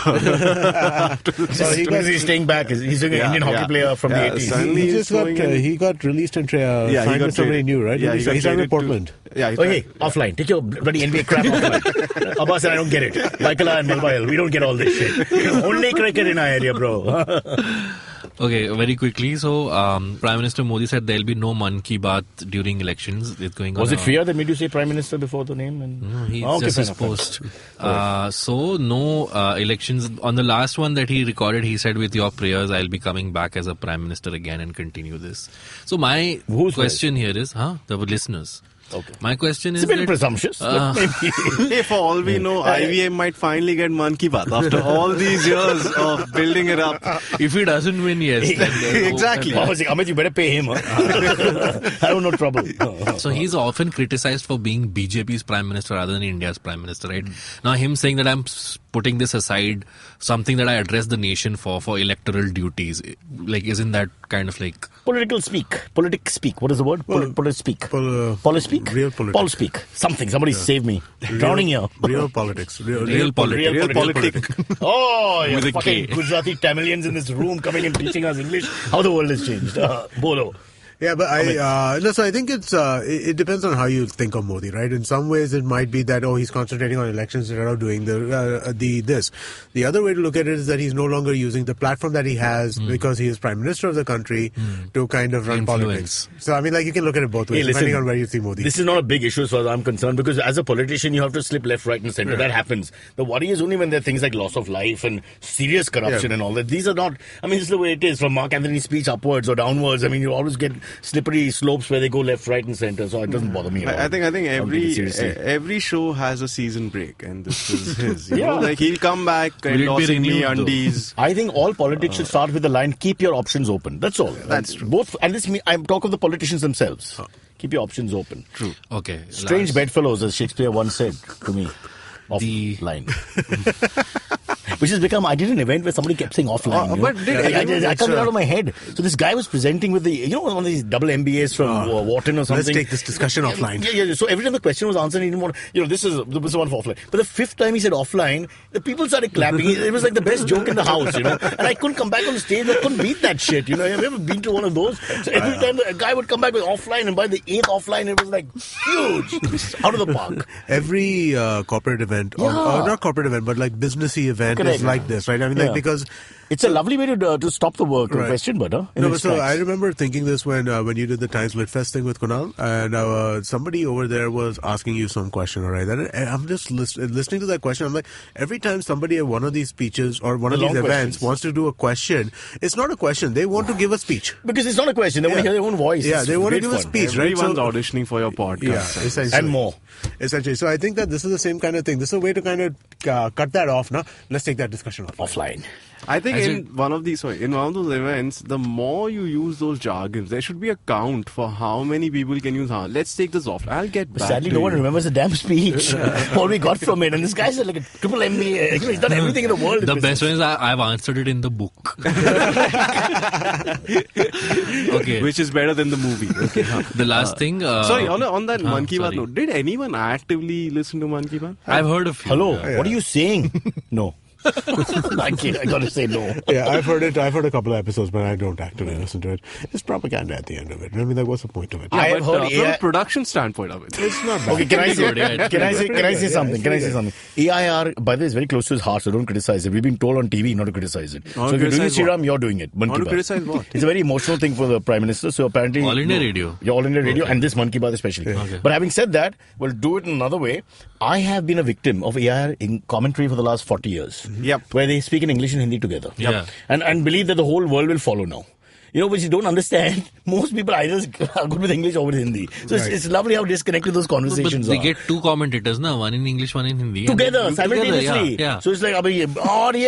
Speaker 2: Because he's staying back. He's an Indian hockey player from the 80s.
Speaker 5: He got released and signed with somebody new, right?
Speaker 1: Yeah,
Speaker 5: he signed with Portland.
Speaker 2: Hey, offline. Take your bloody NBA crap offline. Abbas and I don't get it. Vaikala and Malbayal, we don't get all this shit. Only cricket in our area, bro.
Speaker 6: Okay, very quickly. So, Prime Minister Modi said there'll be no Mann Ki Baat during elections. It's going on.
Speaker 2: Was it fear that made you say Prime Minister before the name?
Speaker 6: No, he's just his post. So, no elections. On the last one that he recorded, he said, with your prayers, I'll be coming back as a Prime Minister again and continue this. So, my question here is, the listeners.
Speaker 2: Okay.
Speaker 6: My question is,
Speaker 2: it's a bit presumptuous.
Speaker 1: Hey, for all we know, IVM might finally get Mann Ki Baat after all these years of building it up.
Speaker 6: If he doesn't win, yes.
Speaker 1: Exactly.
Speaker 2: Amit, you better pay him. I don't know trouble.
Speaker 6: So he's often criticized for being BJP's Prime Minister rather than India's Prime Minister, right? Now him saying that I'm putting this aside, something that I address the nation for electoral duties, like, isn't that kind of like...
Speaker 2: Politics speak. What is the word? Speak. Speak?
Speaker 5: Real politics.
Speaker 2: Pol speak. Somebody save me. Drowning here.
Speaker 5: Real politics.
Speaker 6: Real politics.
Speaker 2: Oh, yeah.
Speaker 6: With a
Speaker 2: Fucking
Speaker 6: K.
Speaker 2: Gujarati Tamilians in this room coming and teaching us English. How the world has changed. Bolo.
Speaker 5: Yeah, but so I think it depends on how you think of Modi, right? In some ways, it might be that he's concentrating on elections instead of doing this. The other way to look at it is that he's no longer using the platform that he has because he is Prime Minister of the country to kind of run politics. So I mean, like, you can look at it both ways, depending on where you see Modi.
Speaker 2: This is not a big issue as far as I'm concerned, because as a politician, you have to slip left, right, and centre. That happens. The worry is only when there are things like loss of life and serious corruption and all that. These are not. I mean, this is the way it is from Mark Anthony's speech upwards or downwards. I mean, you always get slippery slopes where they go left, right, and centre. So it doesn't bother me at all.
Speaker 1: I think every show has a season break, and this is his. You know, like, he'll come back and tossing me undies.
Speaker 2: I think all politics should start with the line, keep your options open. That's all.
Speaker 1: That's true.
Speaker 2: Both, and this, I'm talking of the politicians themselves. Keep your options open.
Speaker 1: True.
Speaker 6: Okay.
Speaker 2: Strange bedfellows, as Shakespeare once said to me. Line. Which has become, I did an event where somebody kept saying offline.
Speaker 1: But
Speaker 2: I can't get out of my head. So this guy was presenting with one of these double MBAs from Wharton or something.
Speaker 5: Let's take this discussion offline.
Speaker 2: Yeah. So every time the question was answered, he didn't want, this is one for offline. But the fifth time he said offline, the people started clapping. It was like the best joke in the house, And I couldn't come back on the stage. I couldn't beat that shit, Have you ever been to one of those? So every time the guy would come back with offline, and by the 8th offline, it was like huge. Out of the park.
Speaker 5: Every corporate event, or not corporate event, but like businessy event is like this, right? I mean, like, because
Speaker 2: it's a lovely way to stop the work question, but
Speaker 5: I remember thinking this when you did the Times Litfest thing with Kunal, and somebody over there was asking you some question, all right? And I'm just listening to that question. I'm like, every time somebody at one of these speeches or one of these events wants to do a question, it's not a question. They want to give a speech.
Speaker 2: Because it's not a question. They want to hear their own voice.
Speaker 5: Yeah, they want to give a speech, right?
Speaker 1: Everyone's auditioning for your podcast.
Speaker 5: Yeah, essentially.
Speaker 2: And more.
Speaker 5: Essentially. So I think that this is the same kind of thing. This is a way to kind of cut that off now. Let's take that discussion offline.
Speaker 1: I think in one of those events, the more you use those jargons, there should be a count for how many people can use. Let's take this off. I'll get back.
Speaker 2: Sadly, no one remembers the damn speech. All we got from it, and this guy's like a triple MBA. He's done everything in the world.
Speaker 6: The best one is I've answered it in the book. Okay,
Speaker 1: which is better than the movie. Okay.
Speaker 6: The last thing.
Speaker 1: Sorry, on that Mann Ki Baat note, did anyone actively listen to Mann Ki Baat?
Speaker 6: I've heard of you.
Speaker 2: Hello, what are you saying? No. I got to say no.
Speaker 5: Yeah, I've heard it. I've heard a couple of episodes, but I don't actively listen to it. It's propaganda at the end of it. I mean, like, what's the point of it?
Speaker 2: I have heard
Speaker 1: From a production standpoint of it.
Speaker 5: It's not bad.
Speaker 2: Okay, can I say?
Speaker 6: good, yeah,
Speaker 2: Can I say? Can I say
Speaker 5: good,
Speaker 2: something?
Speaker 5: yeah,
Speaker 2: Can I
Speaker 5: it's
Speaker 2: say
Speaker 5: pretty
Speaker 2: something? AIR, by the way, is very close to his heart, so don't criticize it. We've been told on TV not to criticize it. So if you're doing it,
Speaker 1: criticize what?
Speaker 2: Sriraam, you're doing it. Mann
Speaker 1: Not
Speaker 2: Ki
Speaker 1: to
Speaker 2: Baat.
Speaker 1: criticize what?
Speaker 2: It's a very emotional thing for the Prime Minister. So apparently,
Speaker 6: All India Radio.
Speaker 2: Yeah, All India Radio, and this Mann Ki Baat especially.
Speaker 6: Okay.
Speaker 2: But having said that, we'll do it in another way. I have been a victim of AIR in commentary for the last 40 years.
Speaker 1: Yep.
Speaker 2: Where they speak in English and Hindi together.
Speaker 6: Yeah.
Speaker 2: And believe that the whole world will follow now. You know, which you don't understand. Most people either are good with English or with Hindi. So it's lovely how disconnected those
Speaker 6: But
Speaker 2: conversations
Speaker 6: they
Speaker 2: are.
Speaker 6: get two commentators, na? One in English, one in Hindi.
Speaker 2: Together,
Speaker 6: And
Speaker 2: simultaneously.
Speaker 6: Yeah.
Speaker 2: So it's like, abhi, aur ye,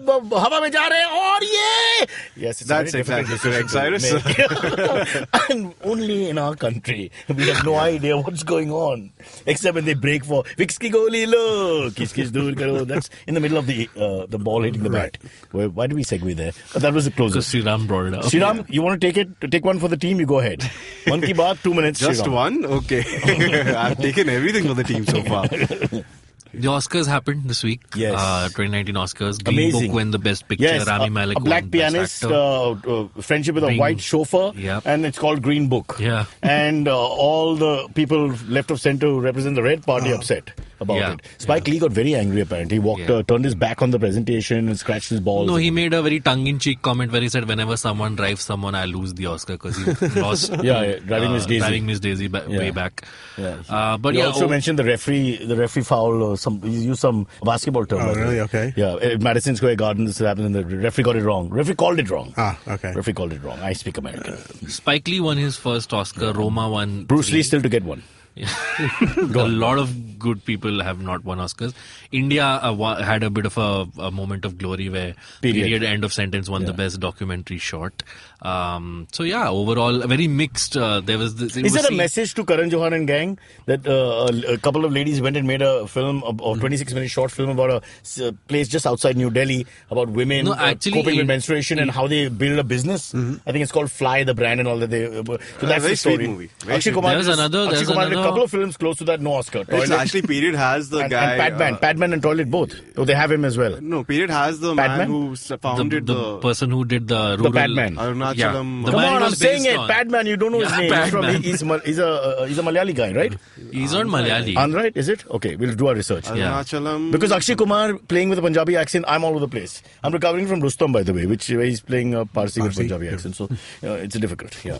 Speaker 2: hawa mein ja rahe hain, aur ye. Yes, it's
Speaker 1: That's
Speaker 2: a very difficult
Speaker 1: exactly
Speaker 2: decision
Speaker 1: correct,
Speaker 2: to make. And only in our country, we have no idea what's going on. Except when they break for, Vicks ki goli lo, kiss kiss dur karo. That's in the middle of the ball hitting the bat. Why do we segue there? But that was the
Speaker 6: Because
Speaker 2: closest.
Speaker 6: Sriraam brought it up.
Speaker 2: Sriraam, you want to take one for the team? You go ahead. Mann Ki Baat, 2 minutes.
Speaker 1: Just
Speaker 2: Sriraam.
Speaker 1: one? Okay. I've taken everything for the team so far.
Speaker 6: The Oscars happened this week.
Speaker 2: Yes.
Speaker 6: 2019 Oscars. Green
Speaker 2: Amazing.
Speaker 6: Book won the Best Picture.
Speaker 2: Yes,
Speaker 6: Rami Malek
Speaker 2: a black
Speaker 6: won Best
Speaker 2: pianist,
Speaker 6: Actor.
Speaker 2: friendship with a
Speaker 6: Green-
Speaker 2: white chauffeur,
Speaker 6: Yep.
Speaker 2: and it's called Green Book.
Speaker 6: Yeah.
Speaker 2: And all the people left of center who represent the red party upset about
Speaker 6: Yeah.
Speaker 2: it. Spike Lee got very angry apparently. He walked,
Speaker 6: Yeah.
Speaker 2: turned his back on the presentation and scratched his balls.
Speaker 6: No, he made a very tongue-in-cheek comment where he said, "Whenever someone drives someone, I lose the Oscar," because he lost.
Speaker 2: Yeah, Driving Miss Daisy.
Speaker 6: Driving Miss Daisy way back.
Speaker 2: Yeah.
Speaker 6: But
Speaker 2: He
Speaker 6: yeah,
Speaker 2: also mentioned the referee foul. He used some basketball term.
Speaker 5: Oh, really? Okay.
Speaker 2: Yeah, at Madison Square Garden, this happened, and the referee got it wrong. Referee called it wrong.
Speaker 5: Okay.
Speaker 2: Referee called it wrong. I speak American.
Speaker 6: Spike Lee won his first Oscar. Roma won.
Speaker 2: Bruce
Speaker 6: 3.
Speaker 2: Lee still to get one.
Speaker 6: A lot of good people have not won Oscars. India had a bit of a moment of glory where Period End of Sentence won the best documentary short. So yeah, overall very mixed. There was this.
Speaker 2: Is there a message to Karan Johar and gang that a couple of ladies went and made a film, a 26-minute short film about a place just outside New Delhi about women coping with menstruation and how they build a business? I think it's called Fly, the brand and all that. So that's the story.
Speaker 1: Sweet movie.
Speaker 2: Akshay Kumar
Speaker 6: There's another
Speaker 2: did a couple of films close to that, no Oscar.
Speaker 1: It's actually Period has the guy.
Speaker 2: And Padman and Toilet both. So they have him as well.
Speaker 1: No, Period has the
Speaker 2: Padman?
Speaker 1: man who founded
Speaker 6: the person who did the rural.
Speaker 2: The Padman.
Speaker 1: Arunachalam.
Speaker 6: The
Speaker 2: Come
Speaker 6: man
Speaker 2: on,
Speaker 6: who
Speaker 2: I'm
Speaker 6: was
Speaker 2: saying
Speaker 6: based
Speaker 2: it.
Speaker 6: on-
Speaker 2: Padman, you don't know his
Speaker 6: Yeah,
Speaker 2: name.
Speaker 6: Padman.
Speaker 2: He's a Malayali guy, right?
Speaker 6: He's not Malayali.
Speaker 2: Andhra, is it? Okay, we'll do our research.
Speaker 1: Arunachalam.
Speaker 2: Because Akshay Kumar playing with a Punjabi accent, I'm all over the place. I'm recovering from Rustom, by the way, where he's playing a Parsi with Punjabi accent. So it's difficult. Yeah.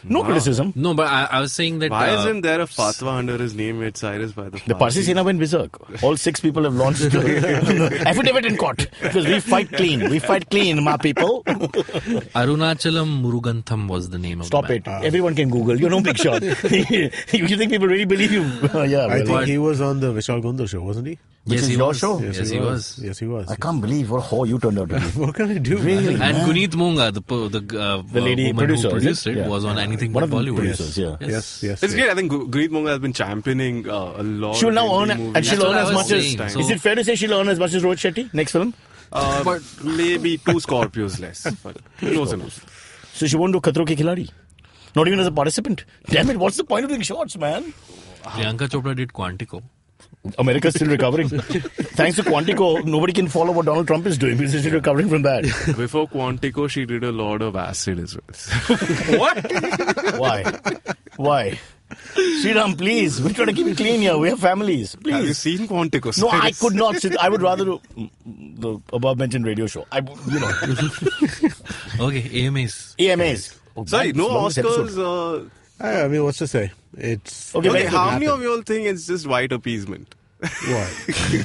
Speaker 2: No criticism.
Speaker 6: No, but I was saying that.
Speaker 1: Why isn't there a fatwa under his name at Cyrus by the
Speaker 2: The Parsi Sena went berserk. All 6 people have launched affidavit in court. Because we fight clean. We fight clean, my people.
Speaker 6: Arunachalam Murugantham was the name of
Speaker 2: Stop
Speaker 6: the
Speaker 2: it. Everyone can Google. You're no big shot. You think people really believe you?
Speaker 5: I think he was on the Vishal Gundur show, wasn't he?
Speaker 2: Which
Speaker 6: Yes,
Speaker 2: is
Speaker 6: he
Speaker 2: your
Speaker 6: was.
Speaker 2: show?
Speaker 6: Yes, he was.
Speaker 5: Yes, he was.
Speaker 2: I can't believe what whore you turned out to be.
Speaker 5: What can I do?
Speaker 2: Really?
Speaker 6: And Guneet Monga, the
Speaker 2: lady
Speaker 6: woman
Speaker 2: producer,
Speaker 6: who
Speaker 2: is
Speaker 6: produced
Speaker 2: it?
Speaker 6: it,
Speaker 2: Yeah.
Speaker 6: was on Anything
Speaker 2: One
Speaker 6: But
Speaker 2: of the
Speaker 6: Bollywood.
Speaker 2: producers, yeah.
Speaker 5: Yes.
Speaker 1: It's great. I think Guneet Monga has been championing a lot.
Speaker 2: She'll now
Speaker 1: of
Speaker 2: earn,
Speaker 1: Hindi
Speaker 2: and she'll
Speaker 6: That's
Speaker 2: earn
Speaker 6: what
Speaker 2: as
Speaker 6: I was
Speaker 2: much as.
Speaker 6: saying. So-
Speaker 2: Is it fair to say she'll earn as much as Rohit Shetty next film?
Speaker 1: But maybe 2 Scorpios less. But close enough.
Speaker 2: So she won't do Khatro Ke Khiladi? Not even as a participant. Damn it! What's the point of doing shorts, man?
Speaker 6: Priyanka Chopra did Quantico.
Speaker 2: America's still recovering. Thanks to Quantico, nobody can follow what Donald Trump is doing because he's still recovering from that.
Speaker 1: Before Quantico, she did a lot of acid as well.
Speaker 2: What? Why? Sriraam, please. We're trying to keep it clean here. We have families.
Speaker 1: Have you
Speaker 2: Please.
Speaker 1: seen Quantico?
Speaker 2: No, I
Speaker 1: Cyrus?
Speaker 2: could not sit. I would rather do the above mentioned radio show.
Speaker 6: Okay, AMAs.
Speaker 2: AMAs. Oh,
Speaker 1: Sorry,
Speaker 2: man,
Speaker 1: no
Speaker 2: it's the longest episode.
Speaker 1: Oscars.
Speaker 5: I mean, what's to say? It's
Speaker 2: Okay,
Speaker 1: Okay,
Speaker 2: let-
Speaker 1: how many of you all think it's just white appeasement?
Speaker 5: what?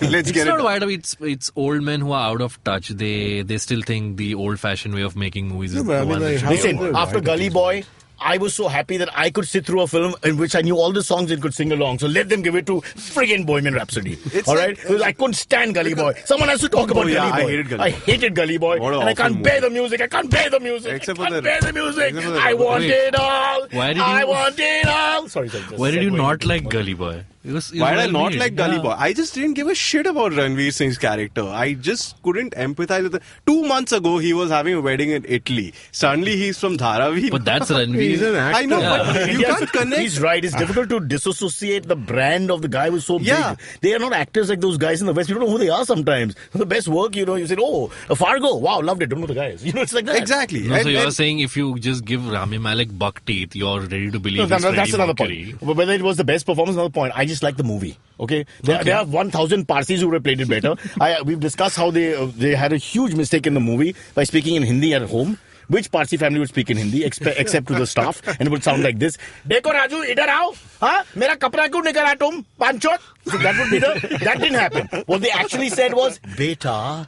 Speaker 1: Let's
Speaker 6: It's
Speaker 1: get
Speaker 6: not
Speaker 1: it.
Speaker 6: wide up. It's old men who are out of touch. They still think the old-fashioned way of making movies is
Speaker 5: but
Speaker 6: the
Speaker 5: I mean,
Speaker 6: one.
Speaker 5: like,
Speaker 6: that should
Speaker 5: how-
Speaker 6: be
Speaker 2: Listen,
Speaker 6: followed.
Speaker 2: after
Speaker 5: Right,
Speaker 2: Gully
Speaker 5: it's
Speaker 2: Boy, I was so happy that I could sit through a film in which I knew all the songs and could sing along. So let them give it to friggin' Bohemian Rhapsody.
Speaker 1: It's
Speaker 2: All
Speaker 1: like-
Speaker 2: right? Because I couldn't stand Gully Boy. Someone has to talk about
Speaker 1: yeah,
Speaker 2: Gully Boy.
Speaker 1: I hated Gully
Speaker 2: I
Speaker 1: Boy.
Speaker 2: hated Gully Boy.
Speaker 1: What an
Speaker 2: And I
Speaker 1: awful
Speaker 2: can't bear
Speaker 1: movie.
Speaker 2: the music. I can't bear the music.
Speaker 1: Except
Speaker 2: I
Speaker 1: for
Speaker 2: can't
Speaker 1: the-
Speaker 2: bear the music.
Speaker 1: except for the-
Speaker 2: I want
Speaker 6: Wait.
Speaker 2: it all.
Speaker 6: Why did
Speaker 2: I
Speaker 6: you-
Speaker 2: want it all. Sorry.
Speaker 6: Why did you
Speaker 2: Segueing
Speaker 6: not
Speaker 2: into
Speaker 6: like
Speaker 2: one.
Speaker 6: Gully Boy? It was
Speaker 1: Why did I
Speaker 6: well
Speaker 1: not
Speaker 6: made.
Speaker 1: like Gully
Speaker 6: Yeah.
Speaker 1: Boy? I just didn't give a shit about Ranveer Singh's character. I just couldn't empathize with it. 2 months ago, he was having a wedding in Italy. Suddenly, he's from Dharavi.
Speaker 6: But that's Ranveer
Speaker 5: he's an actor.
Speaker 1: I know, but you can't connect.
Speaker 2: He's right. It's difficult to disassociate the brand of the guy who's so
Speaker 1: Yeah.
Speaker 2: big. They are not actors like those guys in the West. You don't know who they are sometimes. The best work, you say, oh, Fargo. Wow, loved it. Don't know the guys. It's like that.
Speaker 1: Exactly.
Speaker 6: No, so you're saying if you just give Rami Malek buck teeth, you're ready to believe
Speaker 2: No,
Speaker 6: it's
Speaker 2: that's
Speaker 6: Freddie
Speaker 2: another
Speaker 6: Mercury.
Speaker 2: point. But whether it was the best performance, another point. I just like the movie. Okay, there are 1,000 Parsis who would have played it better. We've discussed how they had a huge mistake in the movie by speaking in Hindi at home. Which Parsi family would speak in Hindi except to the staff, and it would sound like this: "Dekho Raju, idhar aao, हाँ मेरा कपड़ा क्यों निकल आया तुम पांचों?" So that would be that didn't happen. What they actually said was, "Beta,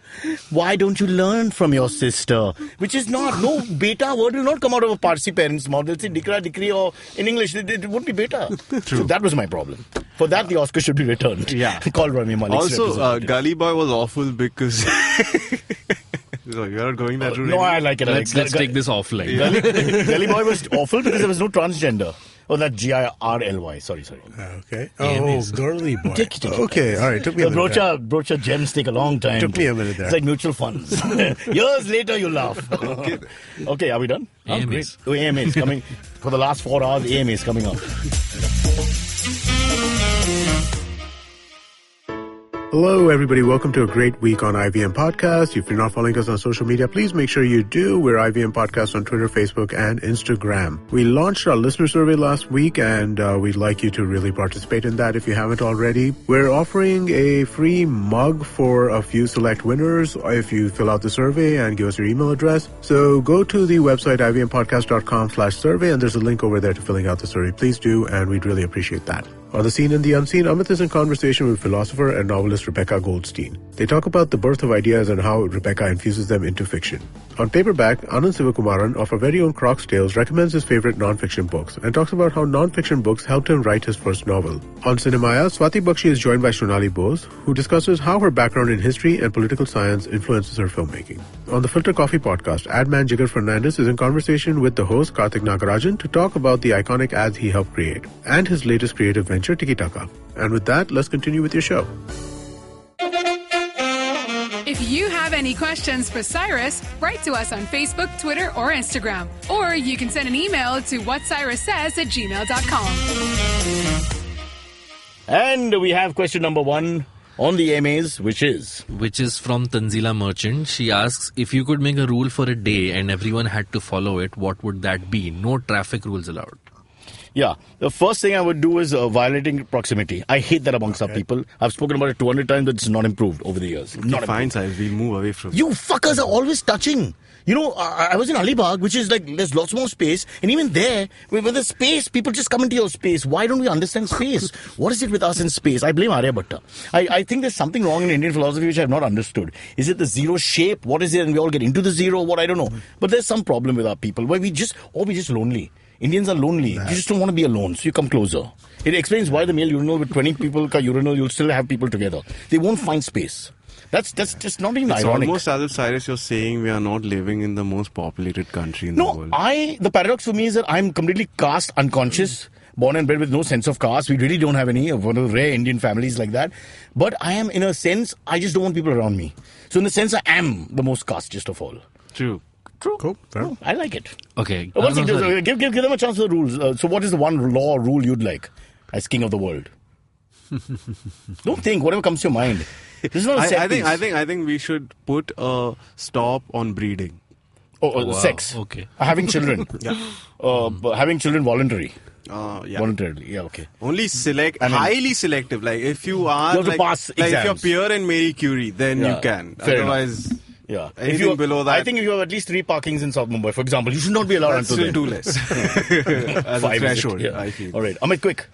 Speaker 2: why don't you learn from your sister?" Which is not beta word will not come out of a Parsi parent's mouth. They'll say dikra, dikri, or in English it would be beta. So that was my problem. For that, the Oscar should be returned.
Speaker 1: Yeah.
Speaker 2: Call Rami Malek's
Speaker 1: Also,
Speaker 2: representative.
Speaker 1: Gully Boy was awful because. So you're not going that route.
Speaker 2: No, I like it.
Speaker 6: Let's take this offline.
Speaker 2: Gully Boy was awful because there was no transgender. Oh, that Girly. Sorry.
Speaker 5: Okay. Oh, girly boy.
Speaker 2: Take it.
Speaker 5: Okay, all right. Took me a minute.
Speaker 2: Brocha gems take a long time.
Speaker 5: Took me a minute there.
Speaker 2: It's like mutual funds. Years later, you laugh. Okay, are we done?
Speaker 6: AMAs.
Speaker 2: Oh, AMAs coming. For the last 4 hours, AMAs coming up.
Speaker 5: Hello, everybody. Welcome to a great week on IVM Podcast. If you're not following us on social media, please make sure you do. We're IVM Podcast on Twitter, Facebook, and Instagram. We launched our listener survey last week, and we'd like you to really participate in that if you haven't already. We're offering a free mug for a few select winners if you fill out the survey and give us your email address. So go to the website, ivmpodcast.com/survey, and there's a link over there to filling out the survey. Please do, and we'd really appreciate that. On The Seen and the Unseen, Amit is in conversation with philosopher and novelist Rebecca Goldstein. They talk about the birth of ideas and how Rebecca infuses them into fiction. On paperback, Anand Sivakumaran of our very own Crocs Tales recommends his favorite non-fiction books and talks about how non-fiction books helped him write his first novel. On Cinemaya, Swati Bakshi is joined by Shonali Bose, who discusses how her background in history and political science influences her filmmaking. On the Filter Coffee podcast, ad man Jigar Fernandez is in conversation with the host Karthik Nagarajan to talk about the iconic ads he helped create and his latest creative venture, Tiki Taka. And with that, let's continue with your show.
Speaker 3: If you have any questions for Cyrus, write to us on Facebook, Twitter, or Instagram. Or you can send an email to whatcyrussays@gmail.com.
Speaker 2: And we have question number 1 on the AMAs, which is
Speaker 6: from Tanzila Merchant. She asks, if you could make a rule for a day and everyone had to follow it, what would that be? No traffic rules allowed.
Speaker 2: Yeah, the first thing I would do is violating proximity. I hate that amongst our people. I've spoken about it 200 times, but it's not improved over the years. Not
Speaker 1: Fine, Cyrus. We'll move away from
Speaker 2: You fuckers are always touching. I was in Alibag, which is like, there's lots more space. And even there, with the space, people just come into your space. Why don't we understand space? What is it with us in space? I blame Aryabhatta. I think there's something wrong in Indian philosophy which I have not understood. Is it the zero shape? What is it? And we all get into the zero? What? I don't know. But there's some problem with our people where we just lonely. Indians are lonely. You just don't want to be alone, so you come closer. It explains why the male urinal with 20 people ka urinal, you'll still have people together. They won't find space. That's just not even
Speaker 1: It's
Speaker 2: ironic.
Speaker 1: almost as if, Cyrus, you're saying we are not living in the most populated country in the world.
Speaker 2: The paradox for me is that I'm completely caste unconscious, born and bred with no sense of caste. We really don't have any of one of the rare Indian families like that. But I am, in a sense, I just don't want people around me. So in the sense, I am the most casteist of all.
Speaker 1: True.
Speaker 5: Cool. Fair.
Speaker 2: I like it.
Speaker 6: Okay.
Speaker 2: Give them a chance for the rules. So what is the one law or rule you'd like as king of the world? Don't think, whatever comes to your mind. This is not a set piece.
Speaker 1: I think we should put a stop on breeding.
Speaker 2: Wow. Sex.
Speaker 6: Okay.
Speaker 2: Having children. Having children voluntary.
Speaker 1: Yeah.
Speaker 2: Voluntarily. Yeah, okay.
Speaker 1: Only highly selective. Like if you are,
Speaker 2: you have to pass
Speaker 1: like if you're
Speaker 2: exams.
Speaker 1: Pierre and Marie Curie, then you can.
Speaker 2: Fair
Speaker 1: Otherwise,
Speaker 2: enough. Yeah.
Speaker 1: anything below that.
Speaker 2: I think if you have at least 3 parkings in South Mumbai, for example, you should not be allowed
Speaker 1: that's
Speaker 2: until
Speaker 1: still
Speaker 2: then.
Speaker 1: too less. As a
Speaker 2: 5
Speaker 1: threshold,
Speaker 2: Yeah.
Speaker 1: I feel.
Speaker 2: All right. Amit, quick.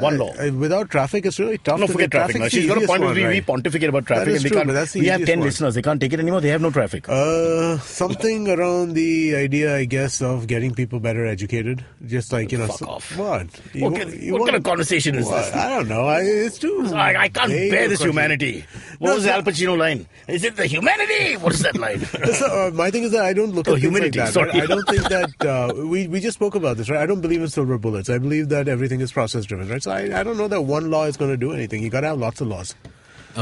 Speaker 2: One law.
Speaker 5: Without traffic, it's really tough.
Speaker 2: No,
Speaker 5: to
Speaker 2: forget
Speaker 5: get
Speaker 2: traffic. Now.
Speaker 5: Traffic's
Speaker 2: She's got a
Speaker 5: the
Speaker 2: point where
Speaker 5: easiest one,
Speaker 2: we
Speaker 5: right?
Speaker 2: pontificate about traffic.
Speaker 5: That is
Speaker 2: and
Speaker 5: true, but that's the
Speaker 2: we have
Speaker 5: easiest
Speaker 2: 10
Speaker 5: one.
Speaker 2: listeners. They can't take it anymore. They have no traffic.
Speaker 5: Something around the idea, I guess, of getting people better educated. Just like,
Speaker 2: Fuck off.
Speaker 5: What?
Speaker 2: What kind of conversation is this?
Speaker 5: I don't know. It's too...
Speaker 2: I can't
Speaker 5: vague
Speaker 2: bear
Speaker 5: a
Speaker 2: this
Speaker 5: question.
Speaker 2: humanity. What was the Al Pacino line? Is it the humanity? What is that line?
Speaker 5: So, my thing is that I don't look at things
Speaker 2: humidity,
Speaker 5: like that.
Speaker 2: sorry.
Speaker 5: Right? I don't think that we just spoke about this, right? I don't believe in silver bullets. I believe that everything is process driven, right? So I don't know that one law is going to do anything. You got to have lots of laws.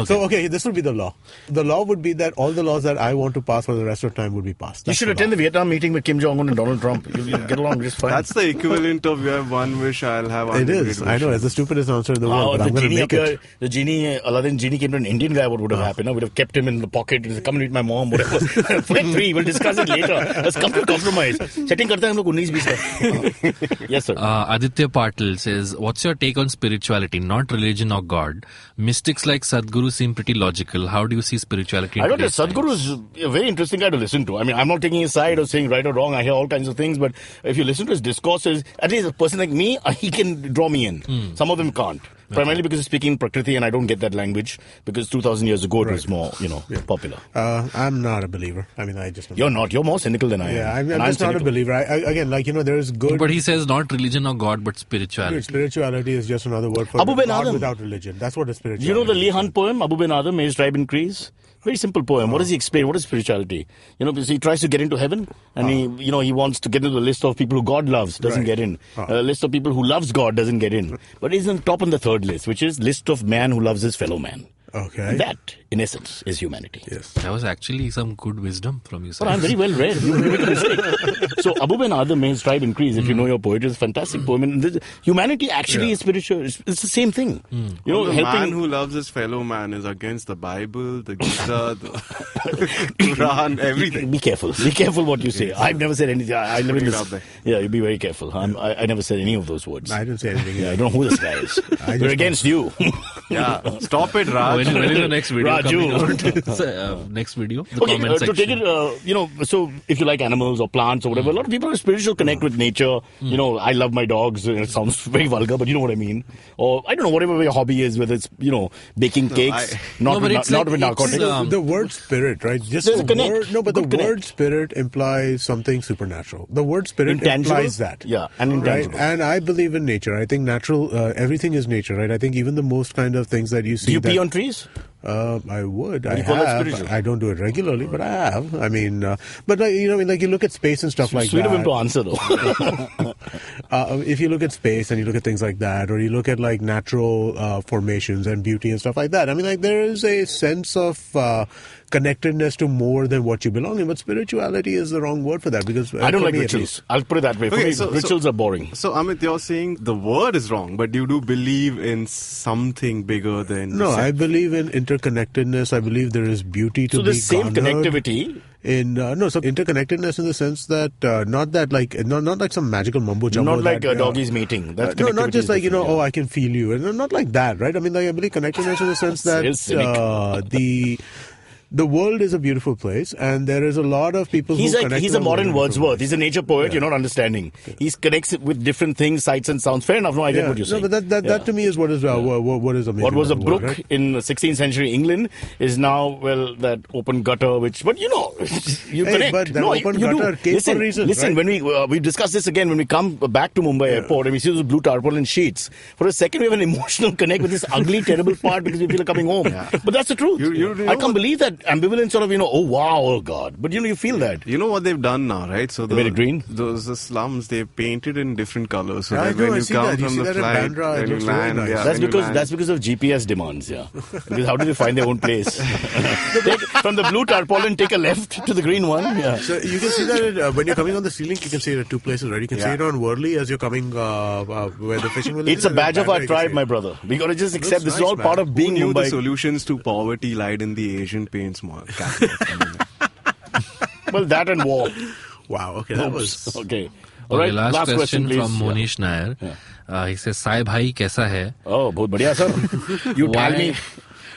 Speaker 5: So, this would be the law. The law would be that all the laws that I want to pass for the rest of the time would be passed.
Speaker 2: You should attend the Vietnam meeting with Kim Jong-un and Donald Trump. You'll get along just fine.
Speaker 1: That's the equivalent of you have one wish, I'll have
Speaker 5: It is. I know. It's the stupidest answer in the world, but I'm going to make it.
Speaker 2: The genie, Aladdin genie came to an Indian guy, what would have happened? Would have kept him in the pocket. He said, come and meet my mom, whatever. Flick 3, we'll discuss it later. Let's come to a compromise. Setting karta hai hum log 19-20 Yes, sir.
Speaker 6: Aditya Patil says, what's your take on spirituality, not religion or God? Mystics like Sadhguru seem pretty logical. How do you see spirituality?
Speaker 2: I don't know. Sadhguru is a very interesting guy to listen to. I mean, I'm not taking his side or saying right or wrong. I hear all kinds of things. But if you listen to his discourses, at least a person like me, he can draw me in. Some of them can't. Primarily because he's speaking Prakriti and I don't get that language because 2,000 years ago it was more, popular.
Speaker 5: I'm not a believer. I mean, I just...
Speaker 2: You're not. You're more cynical than I am.
Speaker 5: Yeah, I'm just not a believer. Again, there is good...
Speaker 6: But he says not religion or God, but spirituality.
Speaker 5: Dude, spirituality is just another word for
Speaker 2: Abu Ben
Speaker 5: God
Speaker 2: Adam.
Speaker 5: without religion. That's what a spirituality is.
Speaker 2: You know the Lee Hunt poem, Abu Ben Adam, May his tribe increase? Very simple poem. What does he explain? What is spirituality? Because he tries to get into heaven and he wants to get into the list of people who God loves, doesn't get in. A list of people who loves God doesn't get in. But he's on top on the third list, which is list of man who loves his fellow man.
Speaker 5: Okay.
Speaker 2: And that, in essence, is humanity.
Speaker 5: Yes.
Speaker 6: That was actually some good wisdom from you, sir.
Speaker 2: But I'm very well read. You make a mistake. So, Abu Ben Adam, May his tribe increase. If you know your poetry, it's a fantastic poem. And humanity actually is spiritual. It's the same thing.
Speaker 1: The man who loves his fellow man is against the Bible, the Gita, the Quran, everything.
Speaker 2: Be careful. Be careful what you say. I've never said anything. I never you be very careful. I never said any of those words.
Speaker 5: I didn't say anything.
Speaker 2: I don't know who this guy is. We're against you.
Speaker 1: Stop it, Raj.
Speaker 6: When is the next video
Speaker 2: Raju.
Speaker 6: coming out? Next video? The
Speaker 2: Okay,
Speaker 6: comment
Speaker 2: to
Speaker 6: section.
Speaker 2: take it, so if you like animals or plants or whatever, a lot of people have spiritual connect with nature. I love my dogs. It sounds very vulgar, but you know what I mean. Or I don't know, whatever your hobby is, whether it's baking cakes, not with narcotics.
Speaker 5: The word spirit, right? Just
Speaker 2: There's
Speaker 5: the
Speaker 2: a connect.
Speaker 5: word. No, but
Speaker 2: Good
Speaker 5: the
Speaker 2: connect.
Speaker 5: word spirit implies something supernatural. The word spirit
Speaker 2: Intangible?
Speaker 5: implies that.
Speaker 2: Yeah, and intangible.
Speaker 5: Right? And I believe in nature. I think natural. Everything is nature, right? I think even the most kind of things that you see.
Speaker 2: Do you pee on trees?
Speaker 5: I would.
Speaker 2: You call that
Speaker 5: have.
Speaker 2: spiritual?
Speaker 5: I don't do it regularly, but I have. I mean, but you look at space and stuff like
Speaker 2: Sweet
Speaker 5: that.
Speaker 2: of him to answer, though.
Speaker 5: If you look at space and you look at things like that, or you look at like natural formations and beauty and stuff like that, I mean, there is a sense of connectedness to more than what you belong in. But spirituality is the wrong word for that because
Speaker 2: I don't
Speaker 5: for
Speaker 2: like
Speaker 5: me,
Speaker 2: rituals. I'll put it that way. For me, rituals are boring.
Speaker 1: So, Amit, you're saying the word is wrong, but you do believe in something bigger than...
Speaker 5: No, I believe in interconnectedness. I believe there is beauty to
Speaker 2: So
Speaker 5: be
Speaker 2: the same
Speaker 5: garnered
Speaker 2: connectivity...
Speaker 5: so interconnectedness in the sense that not like some magical mumbo jumbo.
Speaker 2: Not like
Speaker 5: that,
Speaker 2: doggies mating. That's
Speaker 5: no, not just like
Speaker 2: I
Speaker 5: I can feel you, and not like that, right? I mean, I believe connectedness in the sense that the world is a beautiful place, and there is a lot of people
Speaker 2: He's
Speaker 5: who connect
Speaker 2: a
Speaker 5: to the
Speaker 2: modern
Speaker 5: world.
Speaker 2: Wordsworth. He's a nature poet.
Speaker 5: Yeah.
Speaker 2: You're not understanding. He connects it with different things, sights and sounds. Fair enough. No, I get what you're saying.
Speaker 5: No, but that to me is what is amazing.
Speaker 2: What was a
Speaker 5: about the
Speaker 2: brook
Speaker 5: world, right?
Speaker 2: in 16th century England is now, that open gutter, but you connect.
Speaker 5: But that open gutter came for a reason,
Speaker 2: Listen,
Speaker 5: right?
Speaker 2: when we discuss this again, when we come back to Mumbai airport and we see those blue tarpaulin sheets, for a second we have an emotional connect with this ugly, terrible part because we feel like coming home. Yeah. But that's the truth. I can't believe that ambivalence sort of, oh wow, oh God. But you feel that.
Speaker 1: You know what they've done now, right? So
Speaker 2: they made it green?
Speaker 1: The slums, they've painted in different colors. So
Speaker 5: Yeah,
Speaker 1: that when you come
Speaker 5: that.
Speaker 1: from
Speaker 5: You
Speaker 1: the
Speaker 5: see that in
Speaker 1: flight,
Speaker 5: Bandra, it
Speaker 1: when you
Speaker 5: looks really
Speaker 1: land,
Speaker 5: nice.
Speaker 2: That's because of GPS demands, Because how do they find their own place? From the blue tarpaulin, take a left to the green one. Yeah.
Speaker 5: So you can see that when you're coming on the sea link, you can see it at two places, right? You can see it on Worli as you're coming where the fishing village is.
Speaker 2: It's a badge of our tribe, my brother. We got to just accept this is all part of being
Speaker 1: Who knew
Speaker 2: Mumbai.
Speaker 1: the solutions to poverty lied in the Asian paints cabinet?
Speaker 2: Well, that and war.
Speaker 5: Wow, okay, that was...
Speaker 2: Okay.
Speaker 6: All right, last question
Speaker 2: please.
Speaker 6: from Monish Nair. He says, Sai bhai, kaisa hai?
Speaker 2: Oh, बहुत बढ़िया, sir. You tell me.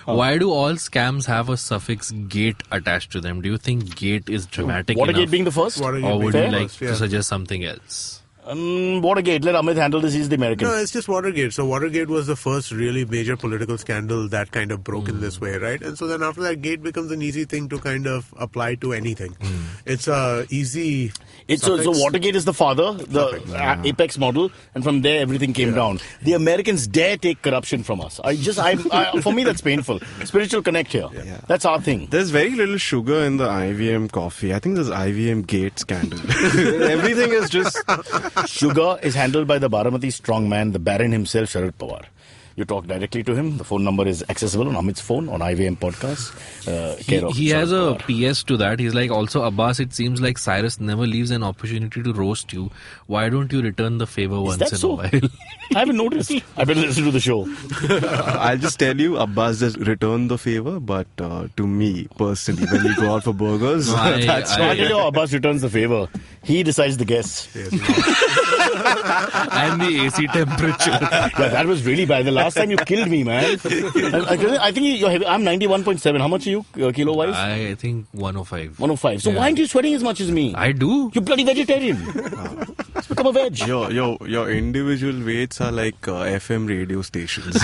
Speaker 6: Why do all scams have a suffix gate attached to them? Do you think gate is dramatic
Speaker 2: Watergate
Speaker 6: enough?
Speaker 2: being the first?
Speaker 6: Or would you like to suggest something else?
Speaker 2: Watergate, let Amit handle this, he's the American.
Speaker 5: No, it's just Watergate. So Watergate was the first really major political scandal that kind of broke in this way, right? And so then after that, gate becomes an easy thing to kind of apply to anything. It's a easy...
Speaker 2: So Watergate is the father, the apex model, and from there everything came down. The Americans dare take corruption from us. For me, that's painful. Spiritual connect here. Yeah. That's our thing.
Speaker 1: There's very little sugar in the IVM coffee. I think there's IVM gate scandal. Everything is just...
Speaker 2: Sugar is handled by the Baramati strongman, the Baron himself, Sharad Pawar. You talk directly to him. The phone number is accessible on Amit's phone on IVM Podcast.
Speaker 6: He has a PS to that. He's like, also, Abbas, it seems like Cyrus never leaves an opportunity to roast you. Why don't you return the favor once in a while?
Speaker 2: I haven't noticed. I better listen to the show.
Speaker 1: I'll just tell you, Abbas does return the favor, but to me, personally, when we go out for burgers, that's
Speaker 2: I tell you how Abbas returns the favor. He decides the guests.
Speaker 6: And the AC temperature.
Speaker 2: Yeah, that was really bad. The last time you killed me, man. I think you're heavy. I'm 91.7. How much are you, kilo-wise?
Speaker 6: I think 105.
Speaker 2: 105. So why aren't you sweating as much as me?
Speaker 6: I do.
Speaker 2: You bloody vegetarian. Let's become a veg.
Speaker 1: Your individual weights are like FM radio stations.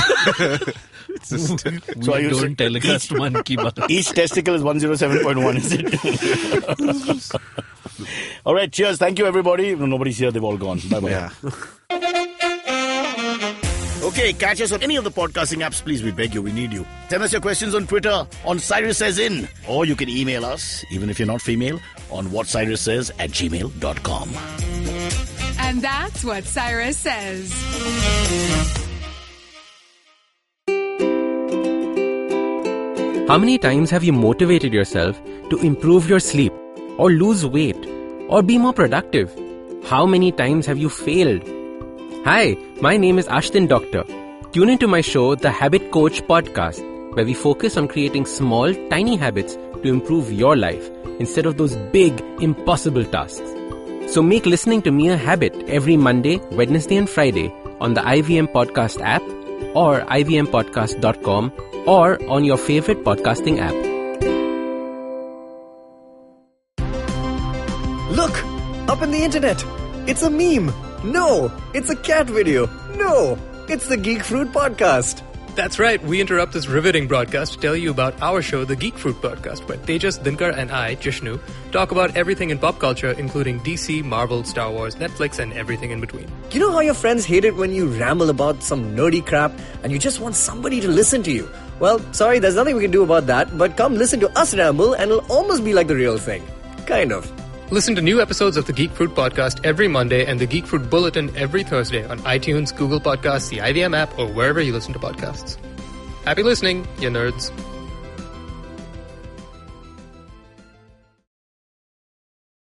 Speaker 6: We don't telecast Mann ki baat.
Speaker 2: Each testicle is 107.1, is it? All right, cheers. Thank you, everybody. Nobody's here. They've all gone. Bye-bye.
Speaker 1: Yeah.
Speaker 2: Okay, catch us on any of the podcasting apps. Please, we beg you. We need you. Send us your questions on Twitter on Cyrus Says In. Or you can email us, even if you're not female, on whatcyrussays@gmail.com.
Speaker 3: And that's what Cyrus says.
Speaker 8: How many times have you motivated yourself to improve your sleep, or lose weight, or be more productive? How many times have you failed? Hi, my name is Ashton Doctor. Tune into my show, The Habit Coach Podcast, where we focus on creating small, tiny habits to improve your life instead of those big, impossible tasks. So make listening to me a habit every Monday, Wednesday, and Friday on the IVM Podcast app or ivmpodcast.com or on your favorite podcasting app.
Speaker 9: Look! Up in the internet! It's a meme! No! It's a cat video! No! It's the Geek Fruit Podcast!
Speaker 10: That's right, we interrupt this riveting broadcast to tell you about our show, the Geek Fruit Podcast, where Tejas, Dinkar and I, Jishnu, talk about everything in pop culture, including DC, Marvel, Star Wars, Netflix, and everything in between.
Speaker 9: You know how your friends hate it when you ramble about some nerdy crap and you just want somebody to listen to you? Well, sorry, there's nothing we can do about that, but come listen to us ramble and it'll almost be like the real thing. Kind of.
Speaker 10: Listen to new episodes of the Geek Fruit Podcast every Monday and the Geek Fruit Bulletin every Thursday on iTunes, Google Podcasts, the IVM app, or wherever you listen to podcasts. Happy listening, you nerds.